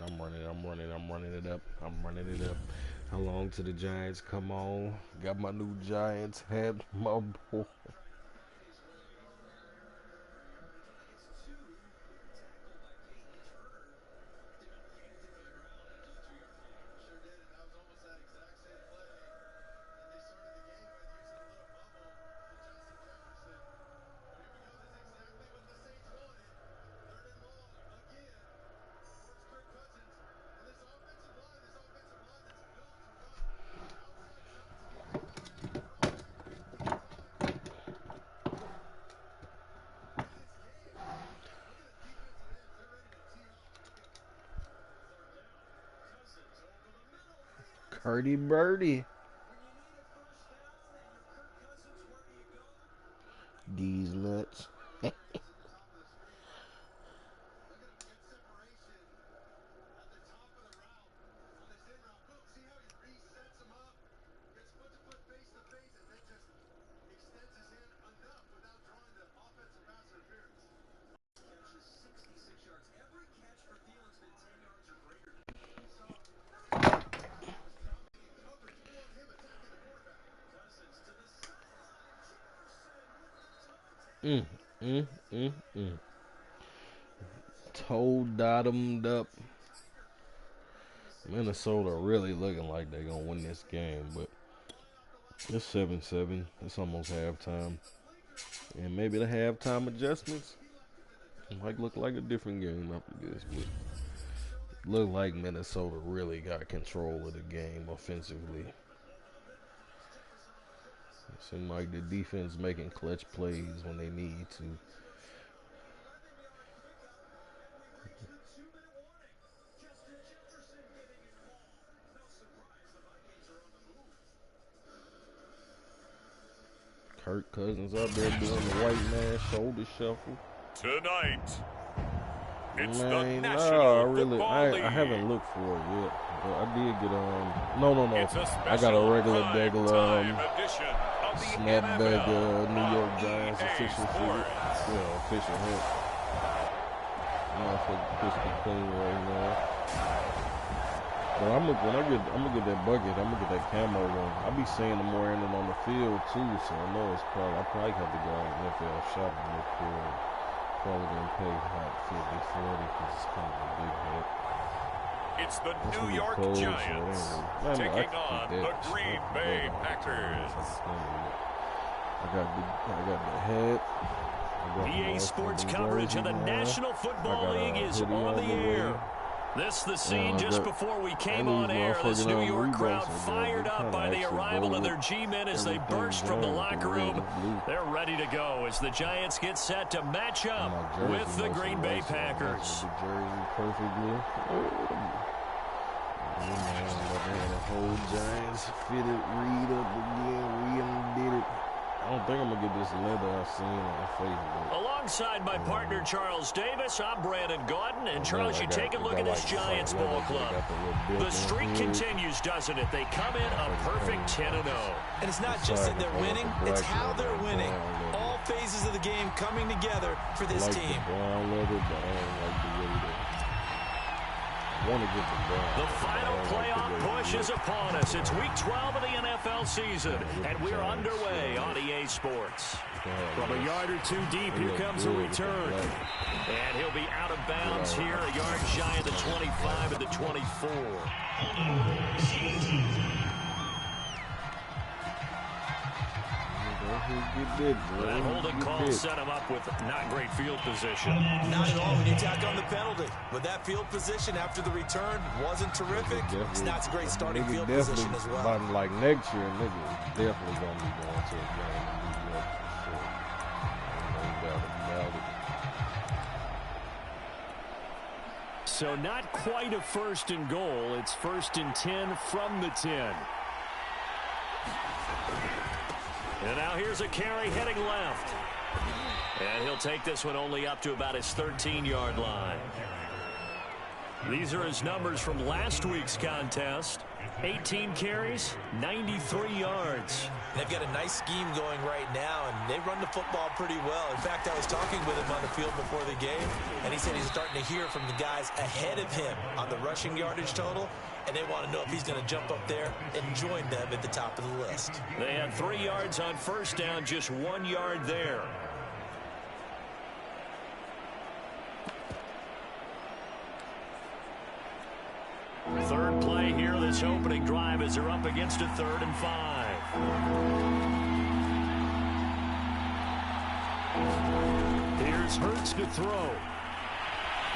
it up. How long till the Giants come on? Got my new Giants hat, my boy. Curdy Birdie. These nuts. Toe bottomed up. Minnesota really looking like they're gonna win this game, but it's 7-7. It's almost halftime, and maybe the halftime adjustments might look like a different game after this. But look like Minnesota really got control of the game offensively. It seems like the defense making clutch plays when they need to. Kirk Cousins out there doing the white man shoulder shuffle. Tonight, it's the Man, National I League. haven't looked for it yet. But I did get no. It's a I got a special regular prime-time edition of the snapback NFL New York on Giants EA official Sports. suit. Yeah, official hat. Motherfucker crystal clean right now. But I'm gonna get that bucket. I'm gonna get that camo one. I be seeing them wearing it on the field too, so I know I probably have to go out and NFL shop and look for it. Probably gonna pay about $50-$40 because it's kind of a big hat. It's the It's New gonna be York cold, so Giants I taking can on keep the that. Green Bay Packers. I got the hat. EA Sports coverage of the National Football League is on the air. This is the scene just before we came on air. This New York crowd fired up by the arrival of their G-men as they burst from the locker room. They're ready to go as the Giants get set to match up with the Green Bay Packers. The jersey perfectly. The whole Giants fitted Reed up again. We did it. I don't think I'm gonna get this leather I seen on Facebook. Alongside my partner Charles Davis, I'm Brandon Gaudin. And Charles, you take a look at this Giants ball club. The streak continues, doesn't it? They come in a perfect 10-0. And it's not just that they're winning, it's how they're winning. All phases of the game coming together for this team. Brown leather, but I don't like the way they want to get the brown. The final playoff push is upon us. It's week 12 of the NFL season, and we're underway on EA Sports. From a yard or two deep, here comes a return. And he'll be out of bounds here, a yard shy of the 25 and the 24. That holding call set him up with not great field position. Not at all when you tack on the penalty. But that field position after the return wasn't terrific. It's not a great starting field position as well. But like next year, niggas definitely going to be going to a game in New York for sure. No doubt about it. So not quite a 1st and goal. It's 1st and 10 from the 10. And now here's a carry heading left. And he'll take this one only up to about his 13-yard line. These are his numbers from last week's contest. 18 carries, 93 yards. They've got a nice scheme going right now, and they run the football pretty well. In fact, I was talking with him on the field before the game, and he said he's starting to hear from the guys ahead of him on the rushing yardage total, and they want to know if he's going to jump up there and join them at the top of the list. They had 3 yards on first down, just 1 yard there. Third play here, this opening drive, as they're up against a 3rd and 5. Here's Hurts to throw.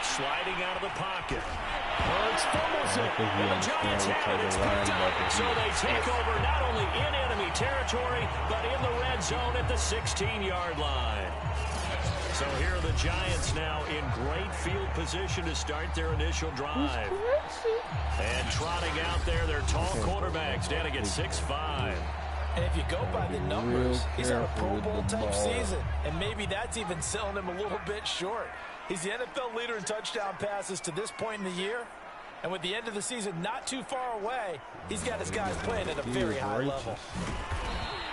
Sliding out of the pocket. Hurts fumbles it. And the Giants have it. It's picked up. So they take over not only in enemy territory, but in the red zone at the 16-yard line. So here are the Giants now in great field position to start their initial drive. And trotting out there, their tall quarterback standing at 6'5". And if you go by the numbers, he's had a Pro Bowl type season. And maybe that's even selling him a little bit short. He's the NFL leader in touchdown passes to this point in the year. And with the end of the season not too far away, he's got his guys playing at a very high level.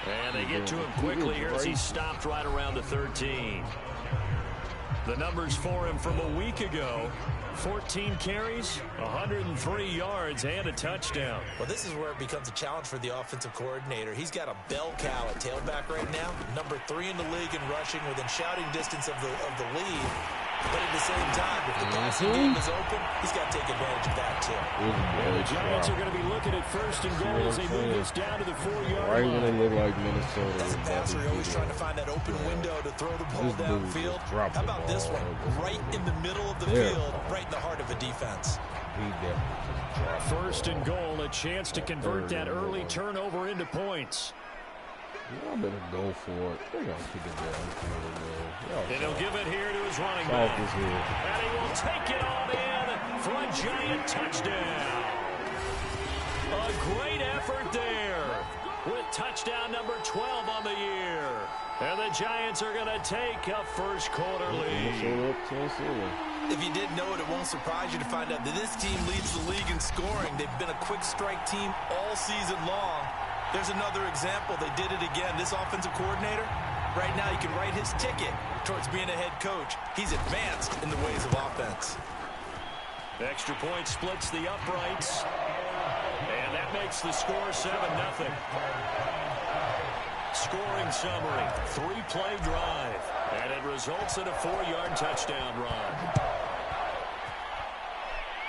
And they get to him quickly here as he stopped right around the 13. The numbers for him from a week ago: 14 carries, 103 yards, and a touchdown. Well, this is where it becomes a challenge for the offensive coordinator. He's got a bell cow at tailback right now, number 3 in the league in rushing, within shouting distance of the lead. But at the same time, if the passing game is open, he's got to take advantage of that, too. And the Giants are going to be looking at 1st and goal as they move this down to the 4-yard right line. when they look like Minnesota. As a passer, you're always trying to find that open window to throw the ball downfield. How about this one? Right in the middle of the field, right in the heart of a defense. He definitely 1st and goal, a chance to convert that early turnover into points. Y'all better go for it. They're going to kick it down. And he'll give it here to his running back. And he will take it on in for a Giant touchdown. A great effort there with touchdown number 12 on the year. And the Giants are going to take a first quarter lead. If you didn't know it, it won't surprise you to find out that this team leads the league in scoring. They've been a quick strike team all season long. There's another example. They did it again. This offensive coordinator, right now, you can write his ticket towards being a head coach. He's advanced in the ways of offense. Extra point splits the uprights. And that makes the score 7-0. Scoring summary, 3-play drive. And it results in a 4-yard touchdown run.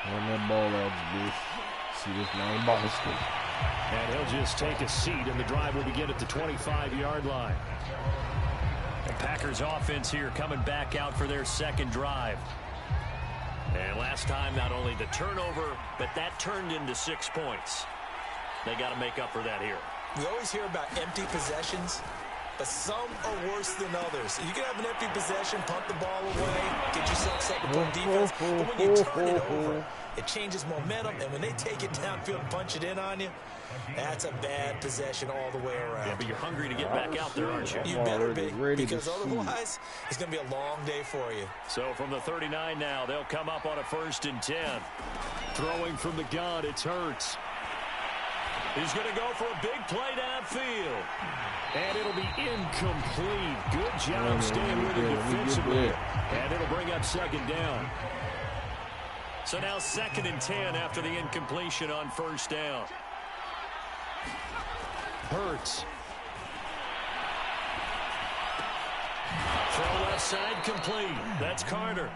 Run that ball out, bitch. See this man Boston. And he'll just take a seat, and the drive will begin at the 25-yard line. The Packers offense here coming back out for their second drive. And last time, not only the turnover, but that turned into 6 points. They got to make up for that here. We always hear about empty possessions. but some are worse than others. You can have an empty possession, punt the ball away, get yourself set to play defense, but when you turn it over, it changes momentum, and when they take it downfield and punch it in on you, that's a bad possession all the way around. Yeah, but you're hungry to get back out there, aren't you? You better be, because otherwise it's going to be a long day for you. So from the 39 now, they'll come up on a 1st and 10. Throwing from the gun, it's Hurts. He's going to go for a big play downfield. And it'll be incomplete. Good job staying with it defensively. And it'll bring up 2nd down. So now 2nd and 10 after the incompletion on 1st down. Hurts. Throw left side complete. That's Carter.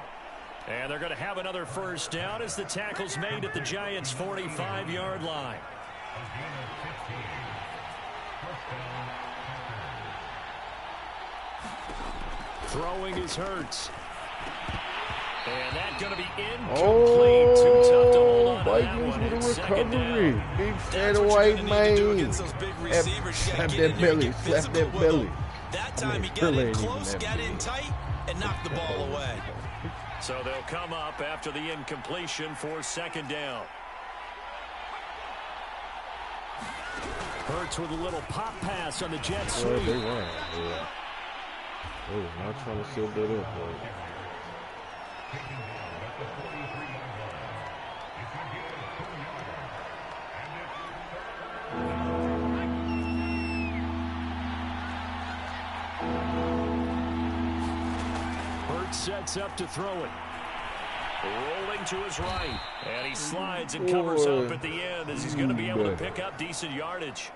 And they're going to have another 1st down as the tackle's made at the Giants' 45-yard line. Throwing is Hurts. And that's going to be incomplete. Too tough to hold on to that one. With a 2nd recovery. down. Big fadeaway man. Slap that belly. Slap that belly. That time he got in close, got in tight, and knocked the ball away. So they'll come up after the incompletion for 2nd down. Hurts with a little pop pass on the jet sweep. They were. Yeah. They was not trying to set that up, boy. Hurts sets up to throw it. Rolling to his right. And he slides and covers up at the end as he's going to be able to pick up decent yardage.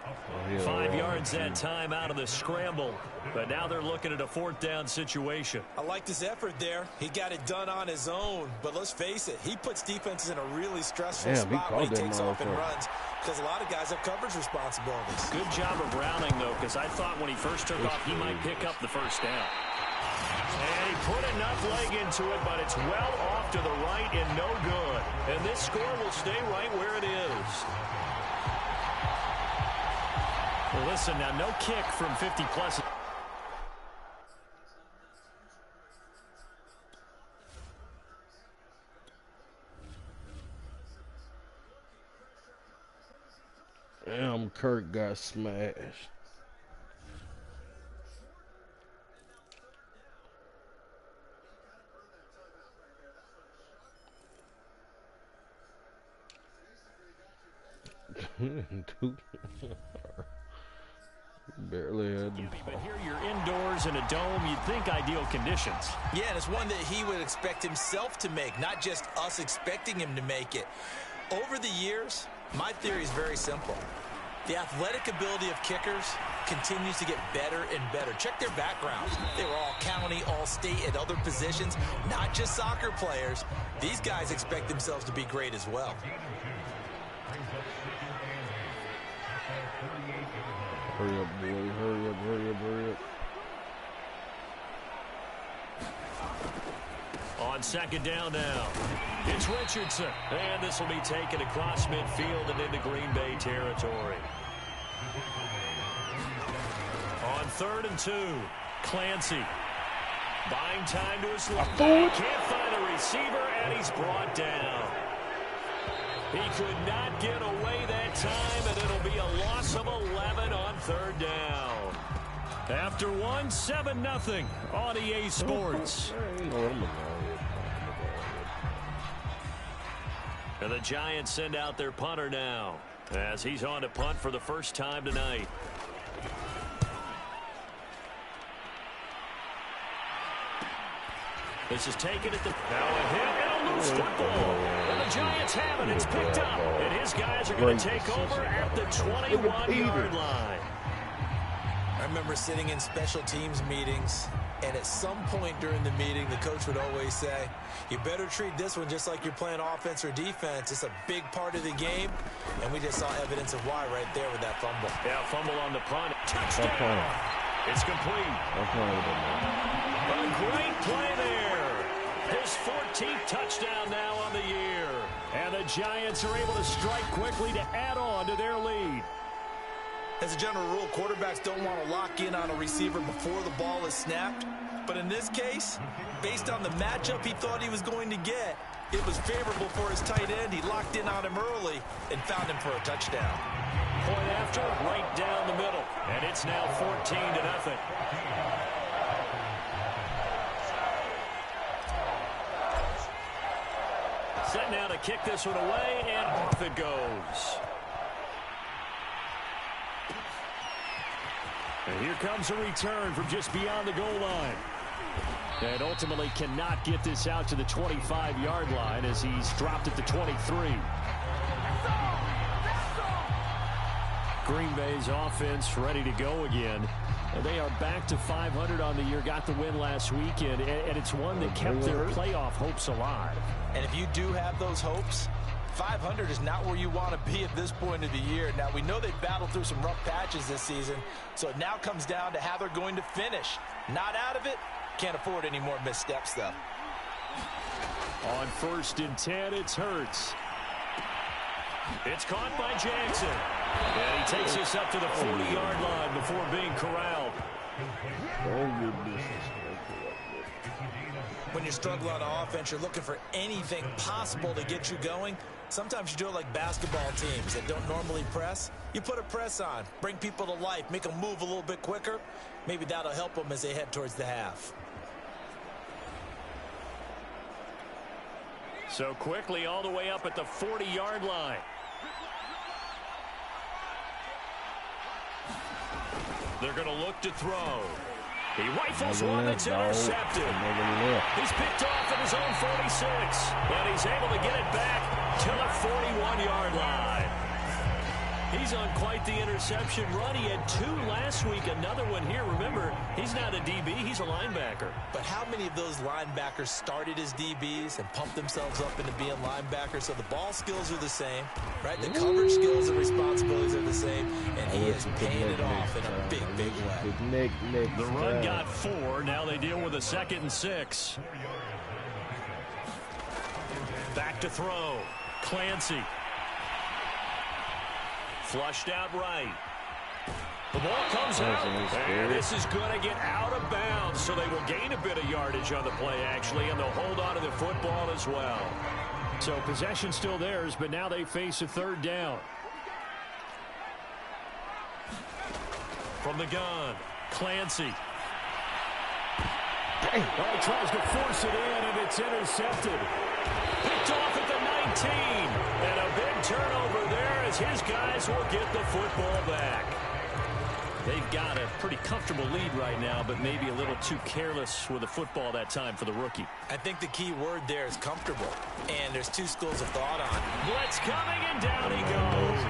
5 yards that time out of the scramble. But now they're looking at a 4th down situation. I like this effort there. He got it done on his own. But let's face it, he puts defenses in a really stressful spot when he takes off and runs. Because a lot of guys have coverage responsibilities. Good job of rounding, though, because I thought when he first took off, he might pick up the 1st down. And he put enough leg into it, but it's well off to the right and no good. And this score will stay right where it is. Well, listen, now no kick from 50-plus. Damn, Kirk got smashed. Barely had But here you're indoors in a dome. You'd think ideal conditions. Yeah, and it's one that he would expect himself to make, not just us expecting him to make it. Over the years, my theory is very simple. The athletic ability of kickers continues to get better and better. Check their backgrounds. They were all county, all state, at other positions, not just soccer players. These guys expect themselves to be great as well. Hurry up, boy. Hurry up, hurry up, hurry up. On 2nd down now, it's Richardson. And this will be taken across midfield and into Green Bay territory. On 3rd and 2, Clancy. Buying time to his left. Can't find a receiver, and he's brought down. He could not get away that time, and it'll be a loss of 11 on 3rd down. After 1, 7-0 on EA Sports. And the Giants send out their punter now as he's on to punt for the first time tonight. This is taken at the... Now a hit and a loose football. And the Giants have it. It's picked up. And his guys are going to take over at the 21-yard line. I remember sitting in special teams meetings, and at some point during the meeting, the coach would always say, you better treat this one just like you're playing offense or defense. It's a big part of the game, and we just saw evidence of why right there with that fumble. Yeah, fumble on the punt. Touchdown. It's complete. A great play there. His 14th touchdown now on the year. And the Giants are able to strike quickly to add on to their lead. As a general rule, quarterbacks don't want to lock in on a receiver before the ball is snapped. But in this case, based on the matchup he thought he was going to get, it was favorable for his tight end. He locked in on him early and found him for a touchdown. Point after, right down the middle. And it's now 14-0. Set now to kick this one away, and off it goes. And here comes a return from just beyond the goal line. And ultimately cannot get this out to the 25-yard line as he's dropped at the 23. Green Bay's offense ready to go again. And they are back to 500 on the year, got the win last weekend, and it's one that kept their playoff hopes alive. And if you do have those hopes, 500 is not where you want to be at this point of the year. Now, we know they've battled through some rough patches this season, so it now comes down to how they're going to finish. Not out of it. Can't afford any more missteps, though. On 1st and 10, it's Hurts. It's caught by Jackson. And he takes us up to the 40-yard line before being corralled. When you struggle on offense, you're looking for anything possible to get you going. Sometimes you do it like basketball teams that don't normally press. You put a press on, bring people to life, make them move a little bit quicker. Maybe that'll help them as they head towards the half. So quickly all the way up at the 40-yard line. They're going to look to throw. He rifles one that's intercepted. He's picked off at his own 46. And he's able to get it back to the 41-yard line. He's on quite the interception run. He had 2 last week, another one here. Remember, he's not a DB, he's a linebacker. But how many of those linebackers started as DBs and pumped themselves up into being linebackers? So the ball skills are the same, right? The coverage skills and responsibilities are the same, and he is paying it off in a big, big way. The run got 4. Now they deal with a 2nd and 6. Back to throw. Clancy. Flushed out right. The ball comes out. And this is going to get out of bounds, so they will gain a bit of yardage on the play, actually, and they'll hold on to the football as well. So possession still theirs, but now they face a 3rd down. From the gun, Clancy. Oh, he tries to force it in, and it's intercepted. Picked off at the 19. And a big turnover there as his guys will get the football back. They've got a pretty comfortable lead right now, but maybe a little too careless with the football that time for the rookie. I think the key word there is comfortable. And there's 2 schools of thought on it. Blitz coming, and down he goes.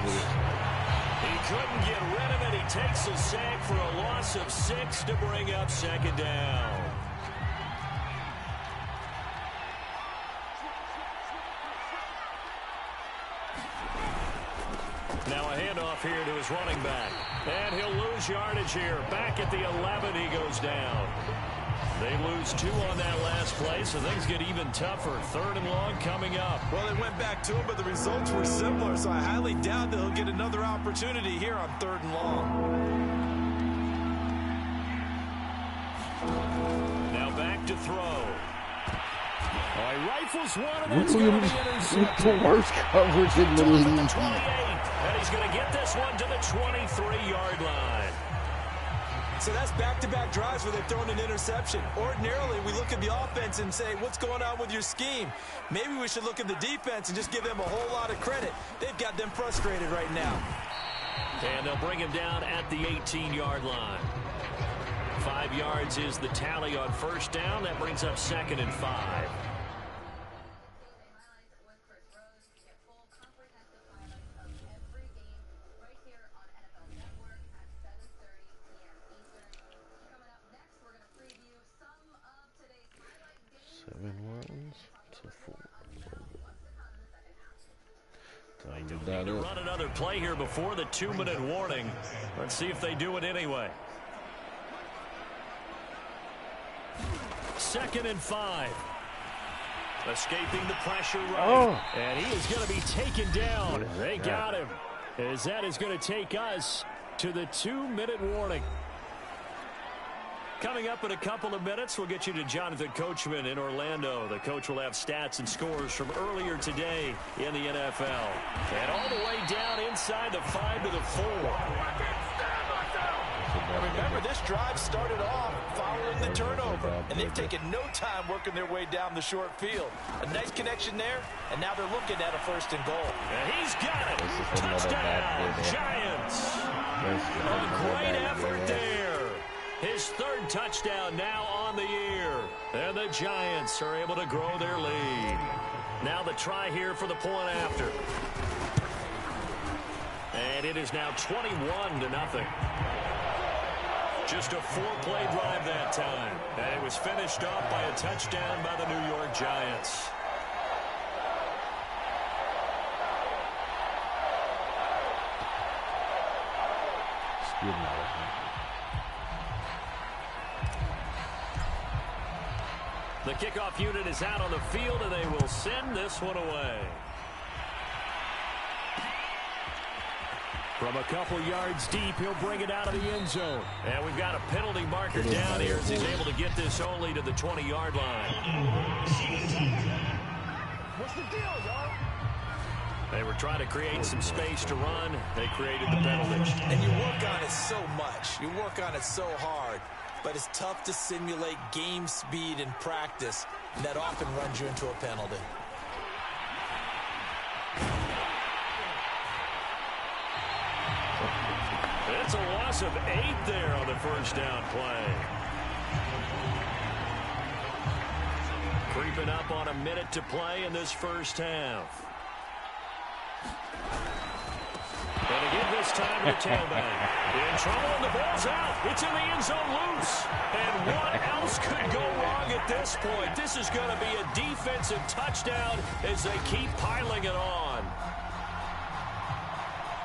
He couldn't get rid of it. He takes a sack for a loss of 6 to bring up 2nd down. Now a handoff here to his running back. And he'll lose yardage here. Back at the 11, he goes down. They lose 2 on that last play, so things get even tougher. 3rd and long coming up. Well, they went back to him, but the results were similar, so I highly doubt that he'll get another opportunity here on 3rd and long. Now back to throw. Oh, he rifles one, and it's going to be intercepted. The worst coverage in the league. And he's going to get this one to the 23-yard line. So that's back-to-back drives where they've thrown an interception. Ordinarily, we look at the offense and say, what's going on with your scheme? Maybe we should look at the defense and just give them a whole lot of credit. They've got them frustrated right now. And they'll bring him down at the 18-yard line. 5 yards is the tally on 1st down. That brings up 2nd and 5. To run another play here before the 2-minute warning. Let's see if they do it anyway. 2nd and 5. Escaping the pressure right. And he is going to be taken down. They got him. As that is going to take us to the 2-minute warning. Coming up in a couple of minutes, we'll get you to Jonathan Coachman in Orlando. The coach will have stats and scores from earlier today in the NFL. And all the way down inside the 5 to the 4. Remember, this drive started off following the turnover, and they've taken no time working their way down the short field. A nice connection there, and now they're looking at a 1st and goal. And he's got it. Touchdown, Giants. A great effort there. His 3rd touchdown now on the year. And the Giants are able to grow their lead. Now the try here for the point after. And it is now 21-0. Just a 4-play drive that time. And it was finished off by a touchdown by the New York Giants. Excuse me. The kickoff unit is out on the field, and they will send this one away. From a couple yards deep, he'll bring it out of the end zone. And we've got a penalty marker down here as he's able to get this only to the 20-yard line. What's the deal, y'all? They were trying to create some space to run. They created the penalty. And you work on it so much. You work on it so hard. But it's tough to simulate game speed in practice. And that often runs you into a penalty. It's a loss of 8 there on the 1st down play. Creeping up on a minute to play in this 1st half. And again this time to the tailback. In trouble, and the ball's out. It's in the end zone loose. And what else could go wrong at this point? This is going to be a defensive touchdown as they keep piling it on.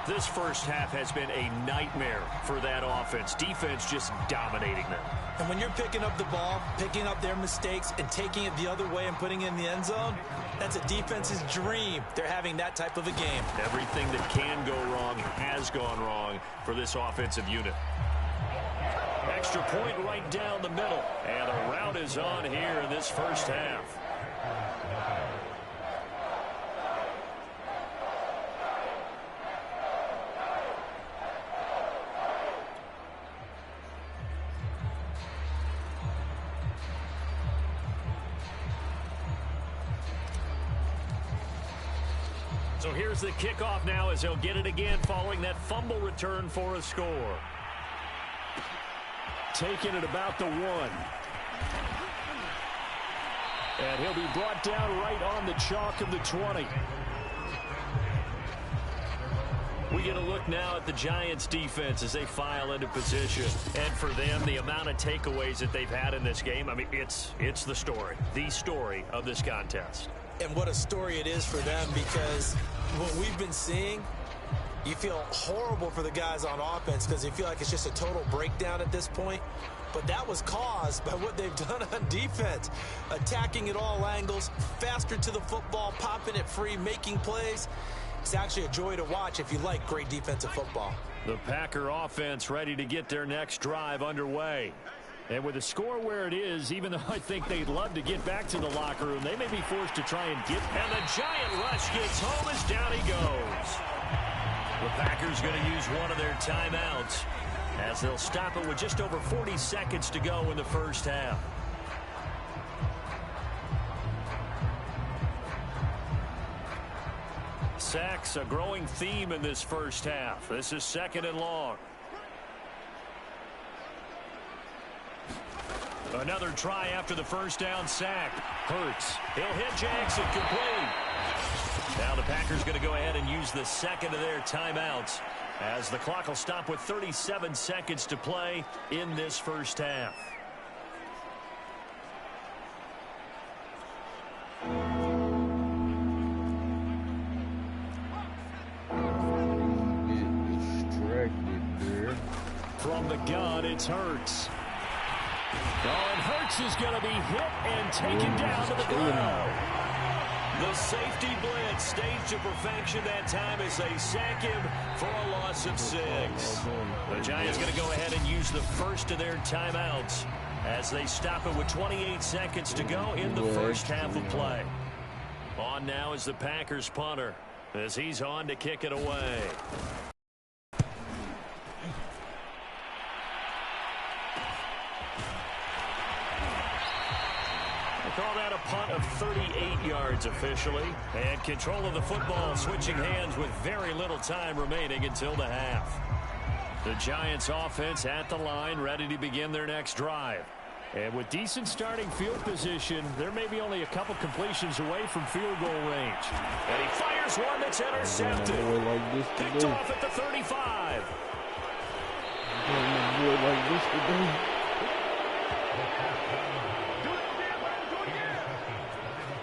This 1st half has been a nightmare for that offense. Defense just dominating them. And when you're picking up the ball, picking up their mistakes, and taking it the other way and putting it in the end zone, that's a defense's dream. They're having that type of a game. Everything that can go wrong has gone wrong for this offensive unit. Extra point right down the middle. And the route is on here in this 1st half. So here's the kickoff now as he'll get it again following that fumble return for a score. Taking it about the 1. And he'll be brought down right on the chalk of the 20. We get a look now at the Giants defense as they file into position. And for them, the amount of takeaways that they've had in this game, I mean, it's the story of this contest. And what a story it is for them, because what we've been seeing, you feel horrible for the guys on offense because they feel like it's just a total breakdown at this point. But that was caused by what they've done on defense. Attacking at all angles, faster to the football, popping it free, making plays. It's actually a joy to watch if you like great defensive football. The Packer offense ready to get their next drive underway. And with the score where it is, even though I think they'd love to get back to the locker room, they may be forced to try and get... And the giant rush gets home as down he goes. The Packers going to use one of their timeouts as they'll stop it with just over 40 seconds to go in the 1st half. Sacks, a growing theme in this 1st half. This is 2nd and long. Another try after the 1st down sack. Hurts. He'll hit Jackson complete. Now the Packers going to go ahead and use the 2nd of their timeouts as the clock will stop with 37 seconds to play in this 1st half. From the gun, it's Hurts. Oh, and Hurts is going to be hit and taken down to the ground. The safety blitz staged to perfection that time as they sack him for a loss of 6. The Giants going to go ahead and use the first of their timeouts as they stop it with 28 seconds to go in the first half of play. On now is the Packers punter as he's on to kick it away. Call that a punt of 38 yards officially. And control of the football switching hands with very little time remaining until the half. The Giants offense at the line ready to begin their next drive. And with decent starting field position, there may be only a couple completions away from field goal range. And he fires one that's intercepted. Picked off at the 35.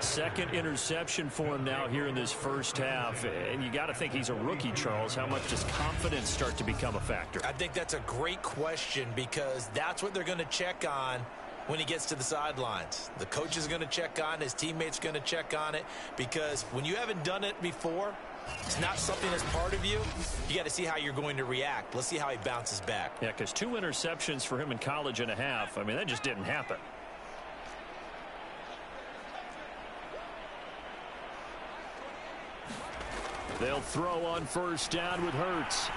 Second interception for him now here in this first half. And you got to think he's a rookie, Charles. How much does confidence start to become a factor? I think that's a great question because that's what they're going to check on when he gets to the sidelines. The coach is going to check on, his teammates going to check on it, because when you haven't done it before, it's not something that's part of you. You got to see how you're going to react. Let's see how he bounces back. Yeah, because 2 interceptions for him in college and a half. I mean, that just didn't happen. They'll throw on first down with Hurts.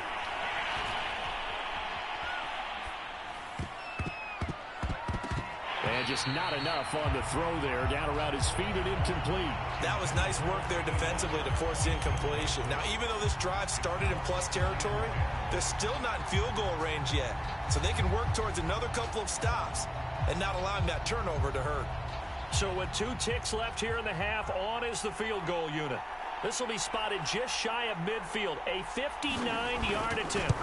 And just not enough on the throw there. Down around his feet and incomplete. That was nice work there defensively to force the incompletion. Now, even though this drive started in plus territory, they're still not in field goal range yet. So they can work towards another couple of stops and not allowing that turnover to hurt. So with 2 ticks left here in the half, on is the field goal unit. This will be spotted just shy of midfield. A 59-yard attempt.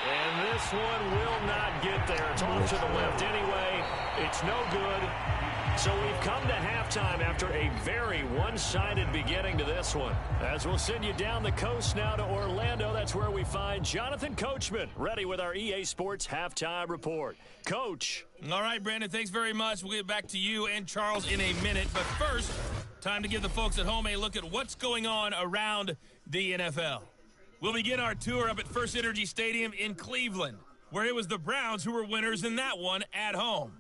And this one will not get there. It's off to the left anyway. It's no good. So we've come to halftime after a very one-sided beginning to this one. As we'll send you down the coast now to Orlando, that's where we find Jonathan Coachman ready with our EA Sports Halftime Report. Coach. All right, Brandon, thanks very much. We'll get back to you and Charles in a minute. But first, time to give the folks at home a look at what's going on around the NFL. We'll begin our tour up at First Energy Stadium in Cleveland, where it was the Browns who were winners in that one at home.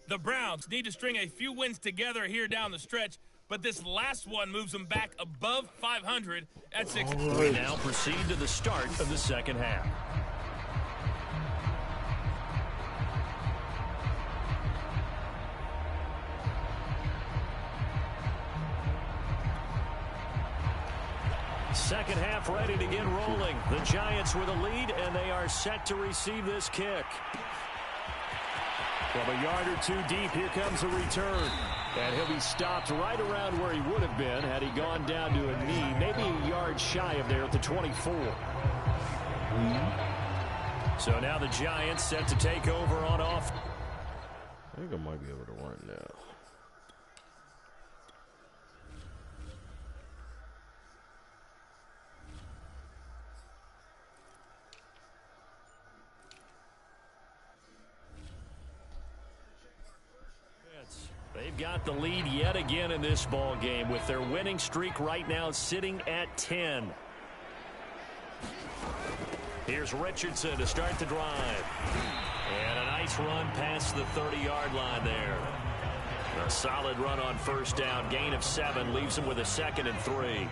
The Browns need to string a few wins together here down the stretch, but this last one moves them back above 500 at 6-3. We now proceed to the start of the second half. Second half ready to get rolling. The Giants with a lead, and they are set to receive this kick. From a yard or 2 deep, here comes a return. And he'll be stopped right around where he would have been had he gone down to a knee, maybe a yard shy of there at the 24. So now the Giants set to take over on off. I think I might be able to run now. They've got the lead yet again in this ball game with their winning streak right now sitting at 10. Here's Richardson to start the drive. And a nice run past the 30-yard line there. A solid run on first down. Gain of 7 leaves him with a 2nd and 3.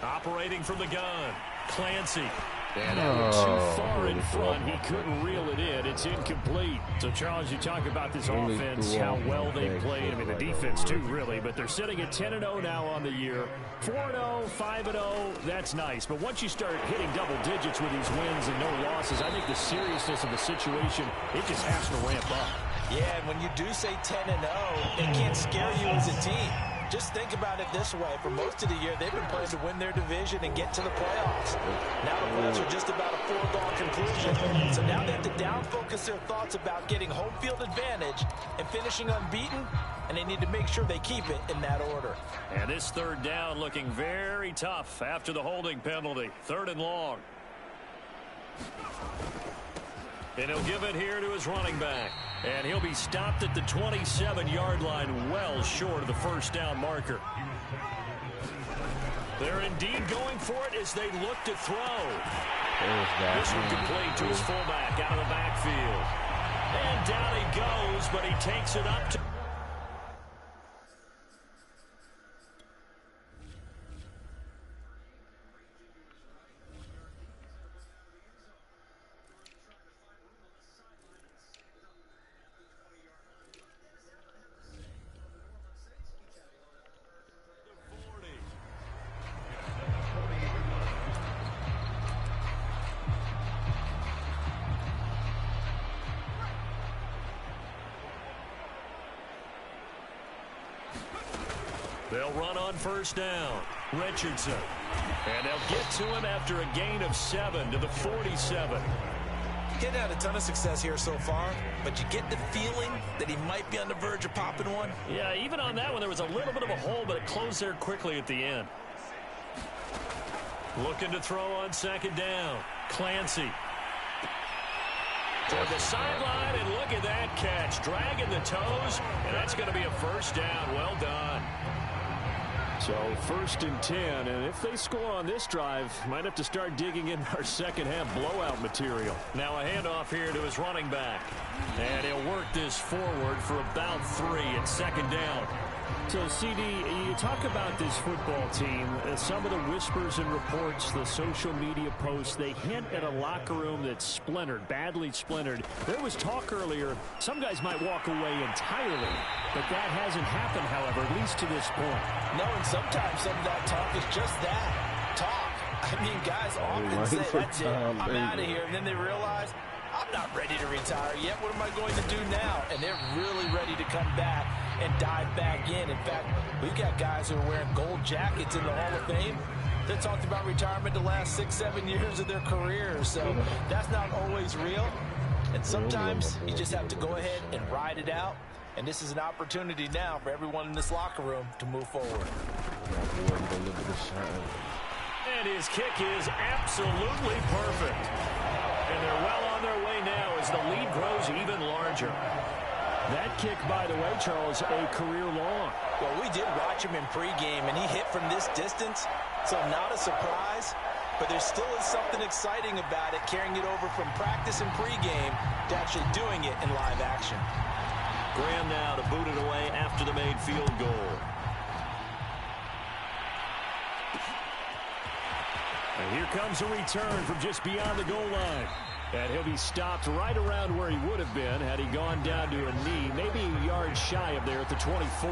Operating from the gun, Clancy. And too far in front, he couldn't reel it in. It's incomplete. So, Charles, you talk about this offense, how well they played. I mean, the defense, too, really. But they're sitting at 10-0 now on the year. 4-0, 5-0, that's nice. But once you start hitting double digits with these wins and no losses, I think the seriousness of the situation, it just has to ramp up. Yeah, and when you do say 10-0, it can't scare you as a team. Just think about it this way. For most of the year, they've been playing to win their division and get to the playoffs. Now the playoffs are just about a foregone conclusion. So now they have to down-focus their thoughts about getting home field advantage and finishing unbeaten, and they need to make sure they keep it in that order. And this third down looking very tough after the holding penalty. 3rd and long. And he'll give it here to his running back. And he'll be stopped at the 27-yard line, well short of the first down marker. They're indeed going for it as they look to throw. This one complete to his fullback out of the backfield. And down he goes, but he takes it up to... They'll run on first down. Richardson. And they'll get to him after a gain of 7 to the 47. Getting had a ton of success here so far, but you get the feeling that he might be on the verge of popping one. Yeah, even on that one, there was a little bit of a hole, but it closed there quickly at the end. Looking to throw on second down. Clancy. Toward the sideline, and look at that catch. Dragging the toes, and that's going to be a first down. Well done. So 1st and 10, and if they score on this drive, might have to start digging in our second half blowout material. Now a handoff here to his running back. And he'll work this forward for about 3 at second down. So, CD, you talk about this football team, some of the whispers and reports, the social media posts, they hint at a locker room that's splintered, badly splintered. There was talk earlier, some guys might walk away entirely, but that hasn't happened, however, at least to this point. No, and sometimes some of that talk is just that, talk. I mean, guys often say, that's it, I'm out of here, and then they realize, I'm not ready to retire yet. What am I going to do now? And they're really ready to come back and dive back in. In fact, we've got guys who are wearing gold jackets in the Hall of Fame. They talked about retirement the last 6-7 years of their careers. So that's not always real. And sometimes you just have to go ahead and ride it out. And this is an opportunity now for everyone in this locker room to move forward. And his kick is absolutely perfect. And they're well on their way now as the lead grows even larger. That kick, by the way, Charles, a career long. Well, we did watch him in pregame, and he hit from this distance, so not a surprise. But there still is something exciting about it, carrying it over from practice and pregame to actually doing it in live action. Graham now to boot it away after the made field goal. And here comes a return from just beyond the goal line. And he'll be stopped right around where he would have been had he gone down to a knee, maybe a yard shy of there at the 24.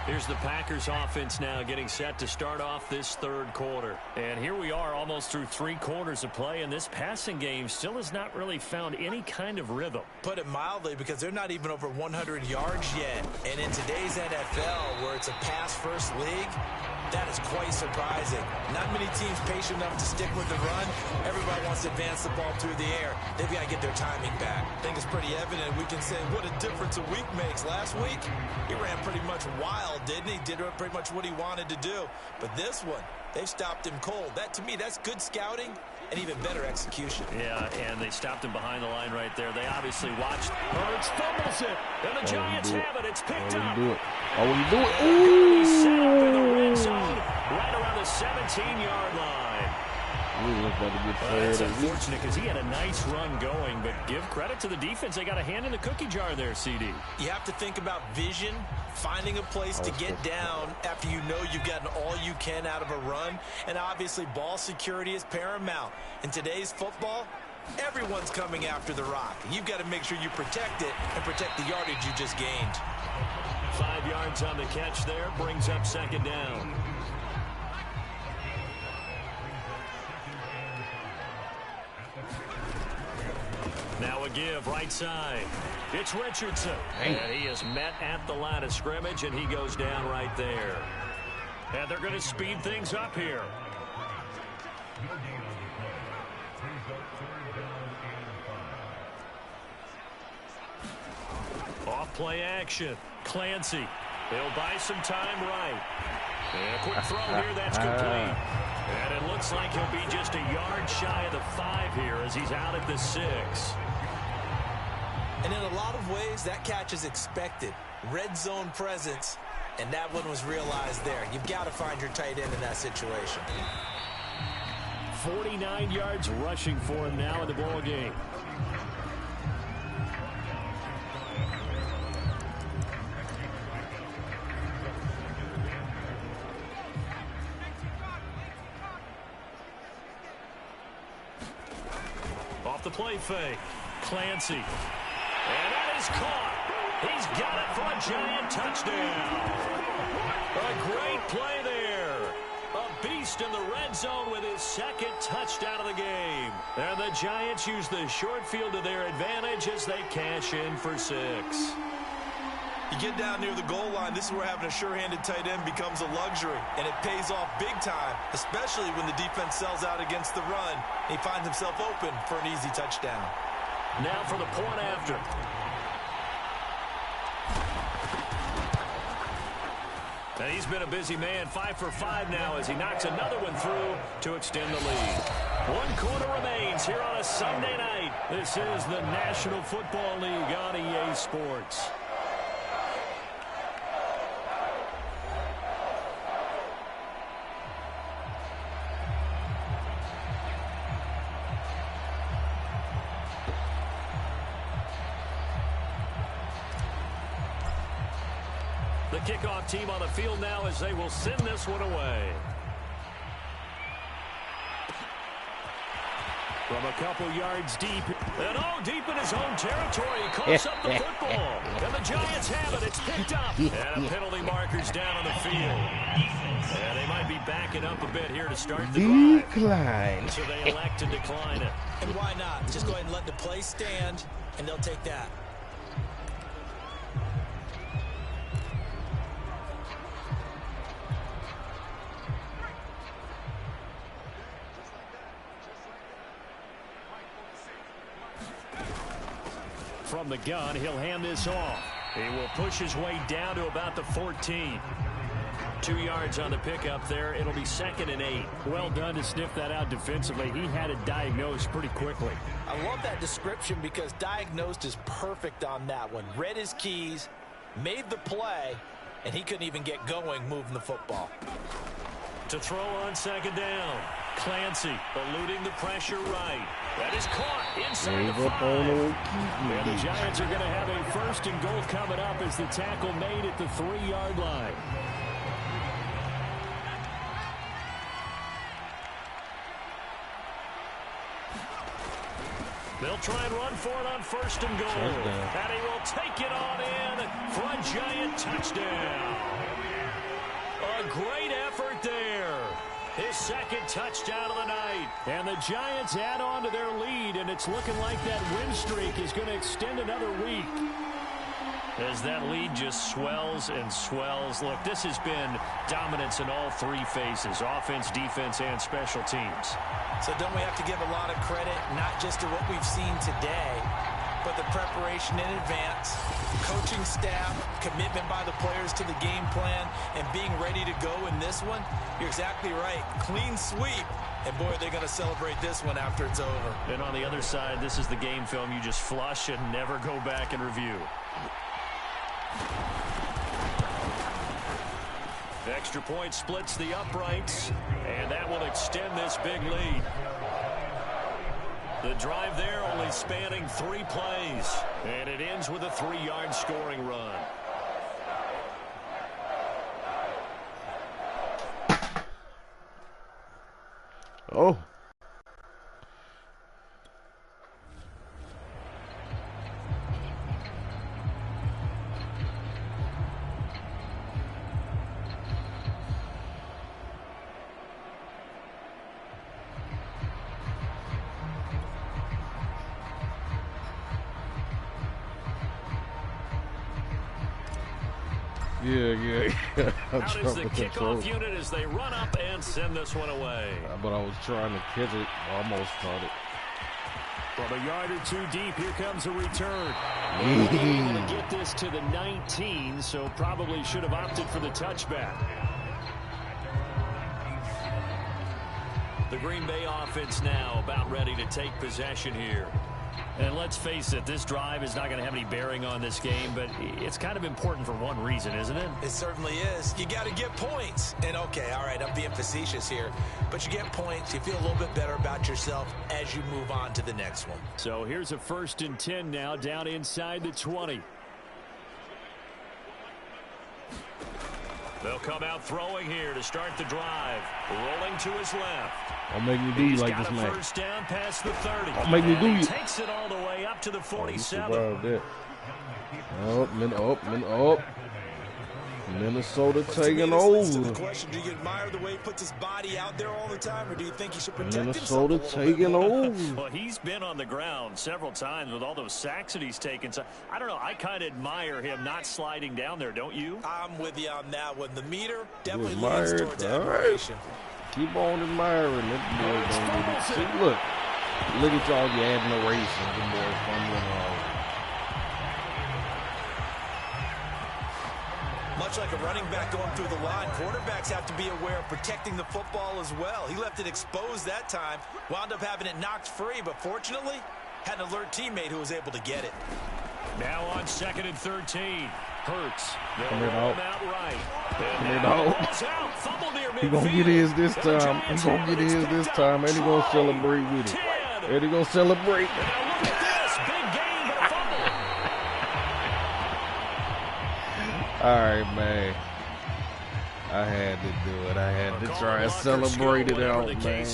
Here's the Packers offense now getting set to start off this third quarter. And here we are almost through 3 quarters of play, and this passing game still has not really found any kind of rhythm. Put it mildly, because they're not even over 100 yards yet. And in today's NFL, where it's a pass-first league, that is quite surprising. Not many teams patient enough to stick with the run. Everybody wants to advance the ball through the air. They've got to get their timing back. I think it's pretty evident. We can say what a difference a week makes. Last week, he ran pretty much wild, didn't he? Did pretty much what he wanted to do. But this one, they stopped him cold. That, to me, that's good scouting and even better execution. Yeah, and they stopped him behind the line right there. They obviously watched. Hurts fumbles it, and the Giants have it. It's picked up. Oh, when you do it. Ooh. He's set up in the red zone right around the 17-yard line. That's unfortunate because he had a nice run going, but give credit to the defense. They got a hand in the cookie jar there, CD. You have to think about vision, finding a place to get down after you know you've gotten all you can out of a run, and obviously ball security is paramount. In today's football, everyone's coming after the rock. You've got to make sure you protect it and protect the yardage you just gained. 5 yards on the catch there, brings up second down. Now a give right side. It's Richardson. And he is met at the line of scrimmage, and he goes down right there. And they're going to speed things up here. Off play action. Clancy. He'll buy some time right. And a quick throw here. That's complete. And it looks looks like he'll be just a yard shy of the 5 here as he's out at the 6. And in a lot of ways, that catch is expected. Red zone presence, and that one was realized there. You've got to find your tight end in that situation. 49 yards rushing for him now in the ball game. Off the play fake, Clancy. And that is caught. He's got it for a giant touchdown. A great play there. A beast in the red zone with his 2nd touchdown of the game. And the Giants use the short field to their advantage as they cash in for 6. You get down near the goal line, this is where having a sure-handed tight end becomes a luxury, and it pays off big time, especially when the defense sells out against the run. He finds himself open for an easy touchdown. Now for the point after. And he's been a busy man, 5 for 5 now as he knocks another one through to extend the lead. 1 quarter remains here on a Sunday night. This is the National Football League on EA Sports. The kickoff team on the field now as they will send this one away. From a couple yards deep. And deep in his own territory. He coughs up the football. And the Giants have it. It's picked up. And a penalty marker's down on the field. And they might be backing up a bit here to start the drive. Decline. So they elect to decline it. And why not? Just go ahead and let the play stand, and they'll take that. From the gun, he'll hand this off. He will push his way down to about the 14. 2 yards on the pickup there. It'll be 2nd and 8. Well done to sniff that out defensively. He had it diagnosed pretty quickly. I love that description because diagnosed is perfect on that one. Read his keys, made the play, and he couldn't even get going moving the football. To throw on 2nd down. Clancy eluding the pressure right. That is caught inside the 5. And the Giants are going to have a 1st and goal coming up as the tackle made at the 3-yard line. They'll try and run for it on 1st and goal. And he will take it on in for a giant touchdown. A great effort there. His 2nd touchdown of the night. And the Giants add on to their lead, and it's looking like that win streak is going to extend another week. As that lead just swells and swells. Look, this has been dominance in all 3 phases, offense, defense, and special teams. So don't we have to give a lot of credit, not just to what we've seen today, but the preparation in advance, coaching staff, commitment by the players to the game plan, and being ready to go in this one? You're exactly right. Clean sweep. And, boy, they're going to celebrate this one after it's over. And on the other side, this is the game film you just flush and never go back and review. Extra point splits the uprights, and that will extend this big lead. The drive there only spanning 3 plays, and it ends with a 3-yard scoring run. Oh. Yeah. Out is the kickoff unit as they run up and send this one away. But I was trying to catch it. Almost caught it. From a yard or 2 deep, here comes a return. Able to get this to the 19, so probably should have opted for the touchback. The Green Bay offense now about ready to take possession here. And let's face it, this drive is not going to have any bearing on this game, but it's kind of important for one reason, isn't it? It certainly is. You got to get points. And, okay, all right, I'm being facetious here. But you get points, you feel a little bit better about yourself as you move on to the next one. So here's a 1st and 10 now, down inside the 20. They'll come out throwing here to start the drive. Rolling to his left. Don't make me do you like this, man. First down past the 30. Don't make me do you. Takes it all the way up to the 47. Minnesota taking over. The question, do you admire the way he puts his body out there all the time, or do you think he should protect Minnesota himself taking over. Well, he's been on the ground several times with all those sacks that he's taken. So I don't know. I kind of admire him not sliding down there, don't you? I'm with you on that one. The meter definitely admire leans it. towards All admiration. right. Keep on admiring it. See, look at y'all, you admiration. The boy fumbling all. Much like a running back going through the line, quarterbacks have to be aware of protecting the football as well. He left it exposed that time, wound up having it knocked free, but fortunately, had an alert teammate who was able to get it. Now on 2nd and 13. Hurts. Come here, dog. Right. Come here, dog. He gonna get his this time. He gonna get his this time, and he gonna celebrate with it. And he gonna celebrate. And now look at this. Big game, but a fumble. All right, man. I had to do it. I had to try and celebrate it out, man.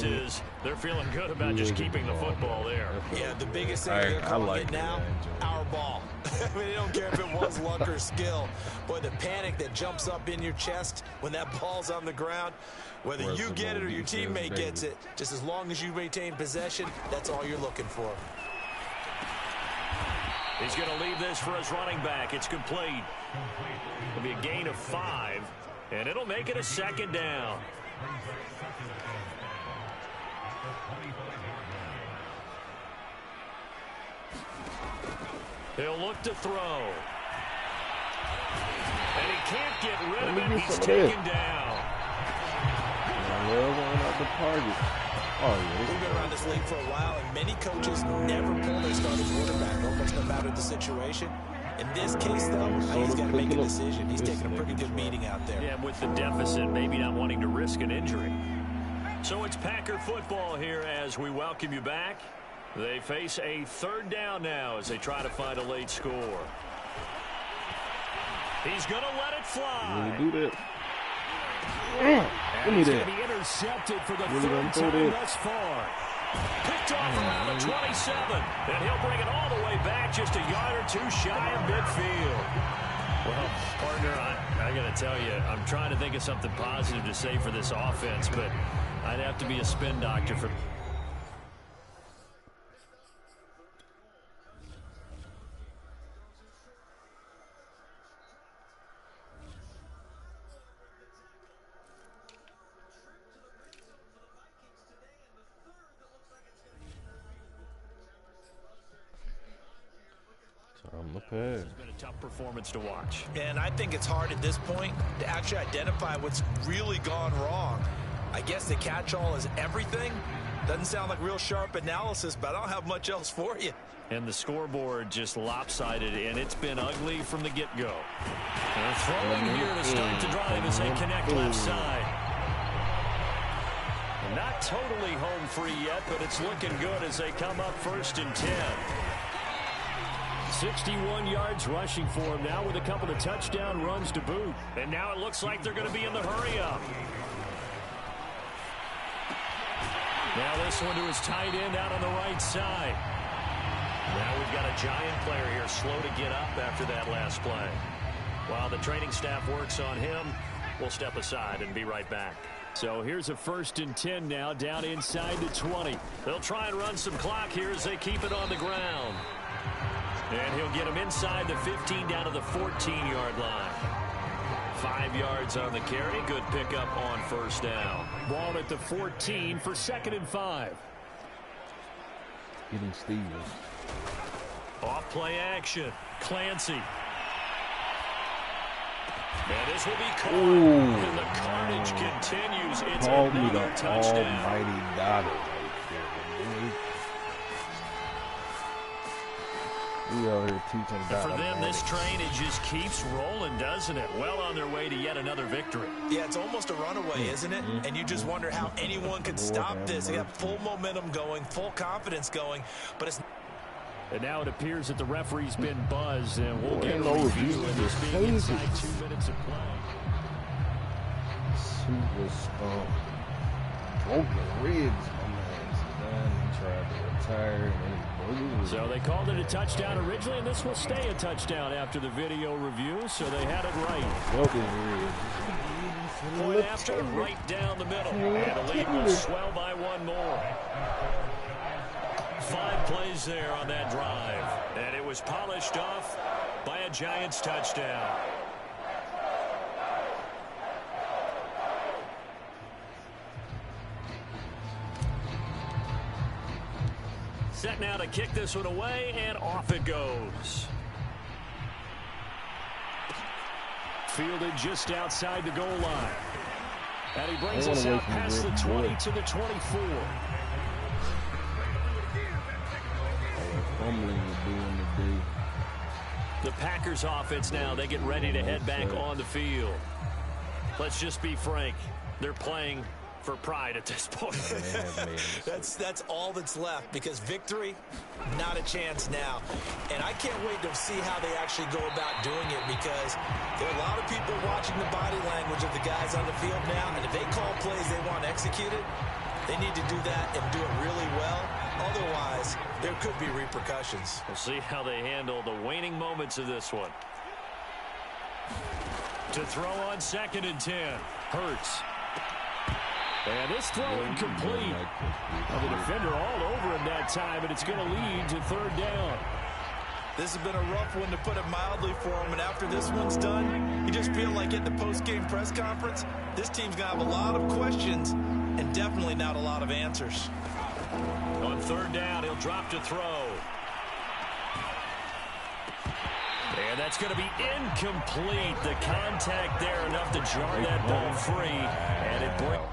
They're feeling good about just keeping the football there. Yeah, the biggest thing they're calling it now, our ball. I mean, they don't care if it was luck or skill. Boy, the panic that jumps up in your chest when that ball's on the ground, whether you get it or your teammate gets it, just as long as you maintain possession, that's all you're looking for. He's going to leave this for his running back. It's complete. It'll be a gain of 5, and it'll make it a 2nd down. He'll look to throw. And he can't get rid of it. He's taken down. The target. We've been around this league for a while, and many coaches never pull their starting quarterback, almost no matter the situation. In this case, though, he's got to make a decision. He's taking a pretty good beating out there. Yeah, with the deficit, maybe not wanting to risk an injury. So it's Packer football here as we welcome you back. They face a 3rd down now as they try to find a late score. He's going to let it fly. Really do that. And he's going to be intercepted for the 3rd time thus far. Picked off around the 27, and he'll bring it all the way back just a yard or 2 shy of midfield. Well, partner, I got to tell you, I'm trying to think of something positive to say for this offense, but I'd have to be a spin doctor for... It's been a tough performance to watch. And I think it's hard at this point to actually identify what's really gone wrong. I guess the catch-all is everything. Doesn't sound like real sharp analysis, but I don't have much else for you. And the scoreboard just lopsided, and it's been ugly from the get-go. They're throwing here to start the drive as they connect left side. Not totally home free yet, but it's looking good as they come up 1st and 10. 61 yards rushing for him now with a couple of touchdown runs to boot. And now it looks like they're going to be in the hurry-up. Now this one to his tight end out on the right side. Now we've got a giant player here slow to get up after that last play. While the training staff works on him, we'll step aside and be right back. So here's a 1st and 10 now down inside the 20. They'll try and run some clock here as they keep it on the ground. And he'll get him inside the 15 down to the 14-yard line. 5 yards on the carry. Good pickup on 1st down. Ball at the 14 for 2nd and 5. Get him Stevens. Off play action. Clancy. And this will be caught. Ooh. And the carnage continues. It's Call me another the touchdown. almighty Dada right there. We out here teaching And Dada. for them, this train, it just keeps rolling, doesn't it? Well on their way to yet another victory. Yeah, it's almost a runaway, isn't it? And you just wonder how anyone could stop this. They got full momentum going, full confidence going, but it's... And now it appears that the referee's been buzzed, and we'll get a no review review. of this being inside 2 minutes of play. Super stomp. Broken ribs, my man. Zidane, he tried to retire, and then he broke his ribs. So they called it a touchdown originally, and this will stay a touchdown after the video review, so they had it right. Broken ribs. Point after, right down the middle. And the lead will swell by one more. 5 plays there on that drive. And it was polished off by a Giants touchdown. Set now to kick this one away, and off it goes. Fielded just outside the goal line. And he brings us out past the 20 to the 24. The Packers offense now, they get ready to head back on the field. Let's just be frank. They're playing for pride at this point. That's all that's left, because victory, not a chance now. And I can't wait to see how they actually go about doing it, because there are a lot of people watching the body language of the guys on the field now, and if they call plays they want executed, they need to do that and do it really well. Otherwise, there could be repercussions. We'll see how they handle the waning moments of this one. To throw on 2nd and 10. Hurts. And this throw incomplete. The defender all over him that time, and it's going to lead to 3rd down. This has been a rough one, to put it mildly, for him. And after this one's done, you just feel like at the post-game press conference, this team's going to have a lot of questions and definitely not a lot of answers. On 3rd down, he'll drop to throw. And that's going to be incomplete. The contact there enough to jar that ball free. And it breaks.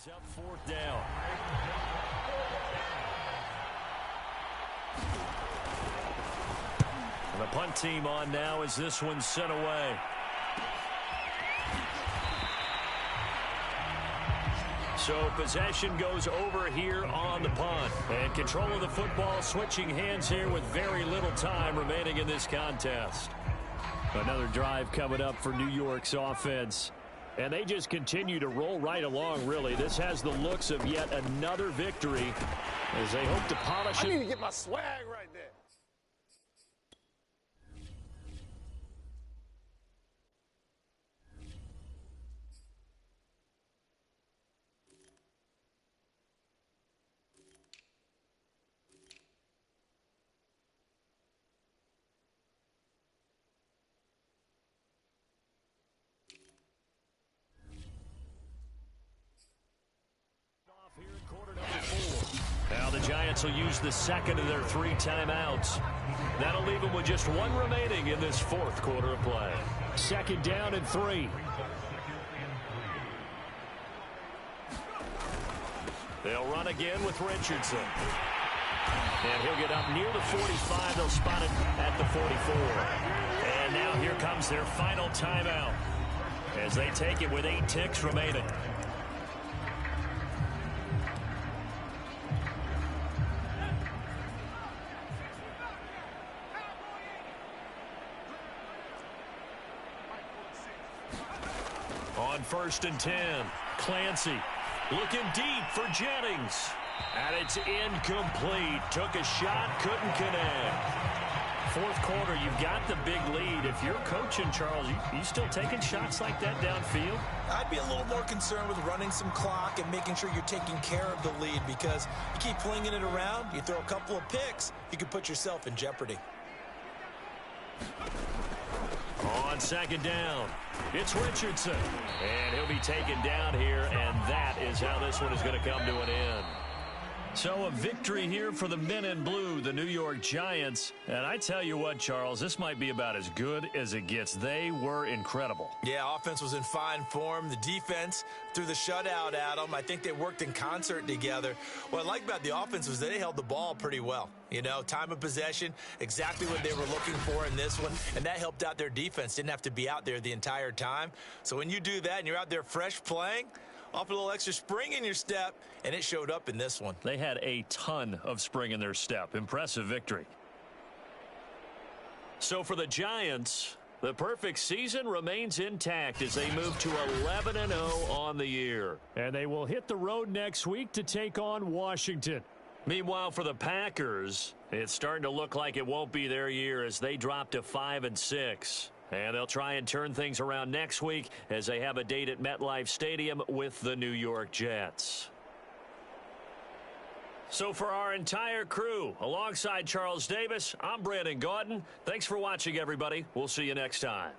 Up fourth down. And the punt team on now as this one's sent away. So possession goes over here on the punt. And control of the football switching hands here with very little time remaining in this contest. Another drive coming up for New York's offense. And they just continue to roll right along, really. This has the looks of yet another victory as they hope to polish it. I need to get my swag right there. Here in quarter number 4. Now the Giants will use the second of their 3 timeouts. That'll leave them with just 1 remaining in this 4th quarter of play. 2nd down and 3. They'll run again with Richardson. And he'll get up near the 45. They'll spot it at the 44. And now here comes their final timeout as they take it with 8 ticks remaining. On 1st and 10, Clancy looking deep for Jennings. And it's incomplete. Took a shot, couldn't connect. 4th quarter, you've got the big lead. If you're coaching, Charles, you still taking shots like that downfield? I'd be a little more concerned with running some clock and making sure you're taking care of the lead, because you keep flinging it around, you throw a couple of picks, you could put yourself in jeopardy. On 2nd down, it's Richardson. And he'll be taken down here, and that is how this one is going to come to an end. So a victory here for the men in blue, the New York Giants. And I tell you what, Charles, this might be about as good as it gets. They were incredible. Yeah, offense was in fine form. The defense threw the shutout at them. I think they worked in concert together. What I like about the offense was they held the ball pretty well. You know, time of possession, exactly what they were looking for in this one. And that helped out their defense. Didn't have to be out there the entire time. So when you do that and you're out there fresh playing, off a little extra spring in your step, and it showed up in this one. They had a ton of spring in their step. Impressive victory. So for the Giants, the perfect season remains intact as they move to 11-0 on the year. And they will hit the road next week to take on Washington. Meanwhile, for the Packers, it's starting to look like it won't be their year as they drop to 5-6. And they'll try and turn things around next week as they have a date at MetLife Stadium with the New York Jets. So for our entire crew, alongside Charles Davis, I'm Brandon Gaudin. Thanks for watching, everybody. We'll see you next time.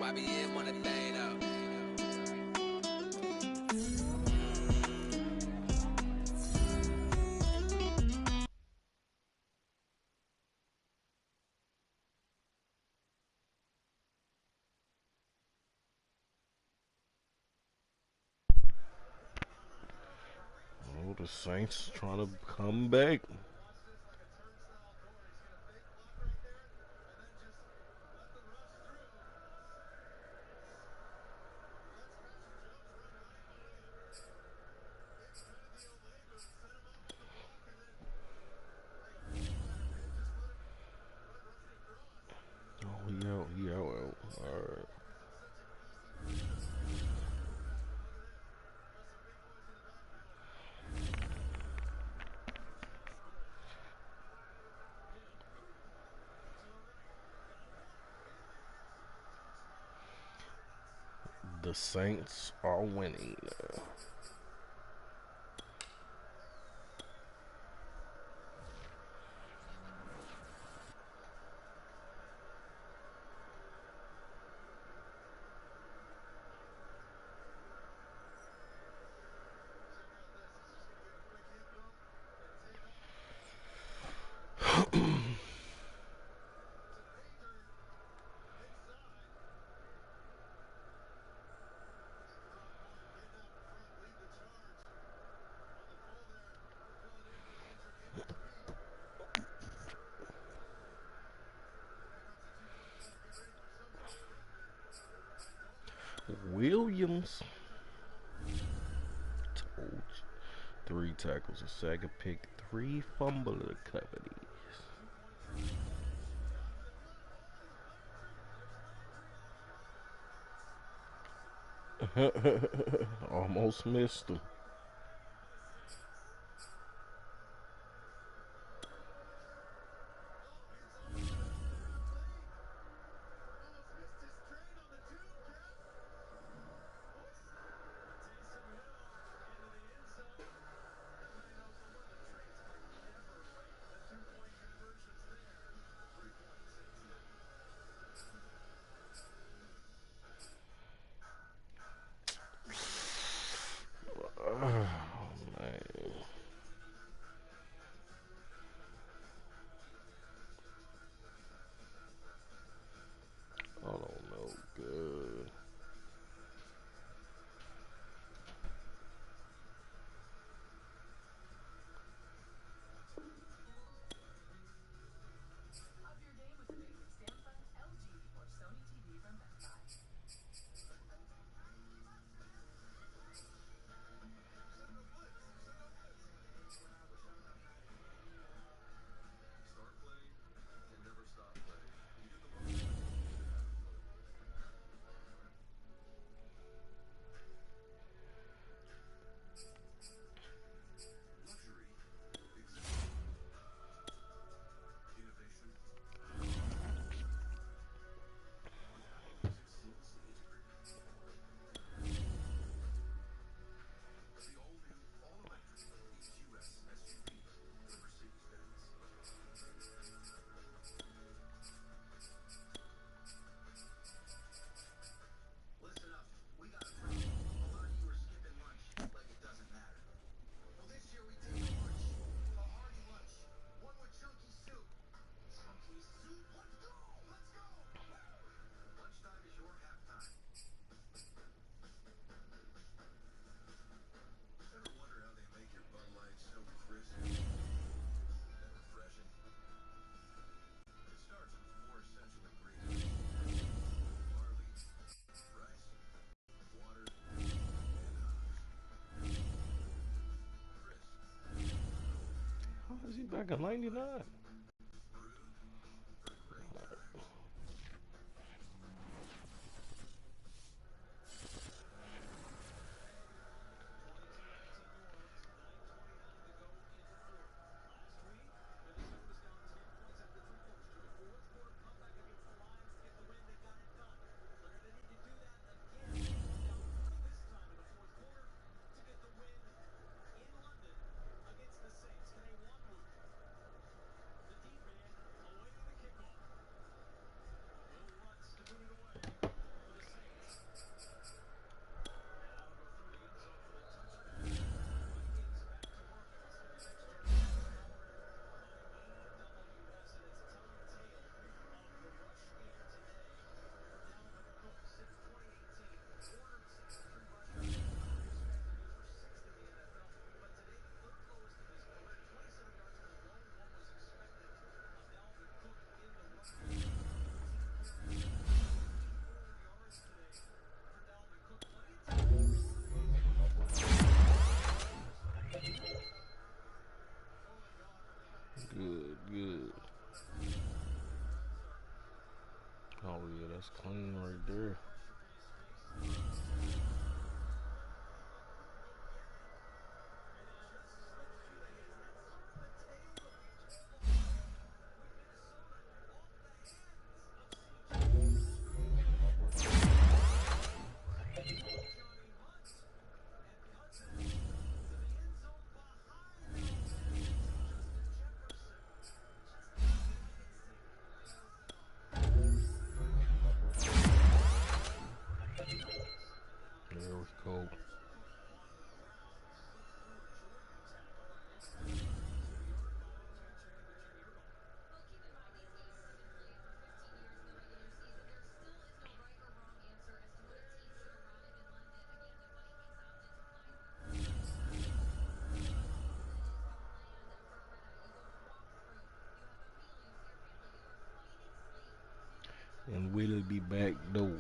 I be in one thing up. Oh, the Saints trying to come back. Oh, he out. All right. The Saints are winning. Williams. Told you. 3 tackles, a sack, a pick, 3 fumble recoveries. Almost missed him. Oh, man. I don't know. Good. How is he back at 99? right there. There we go. And we'll be back though.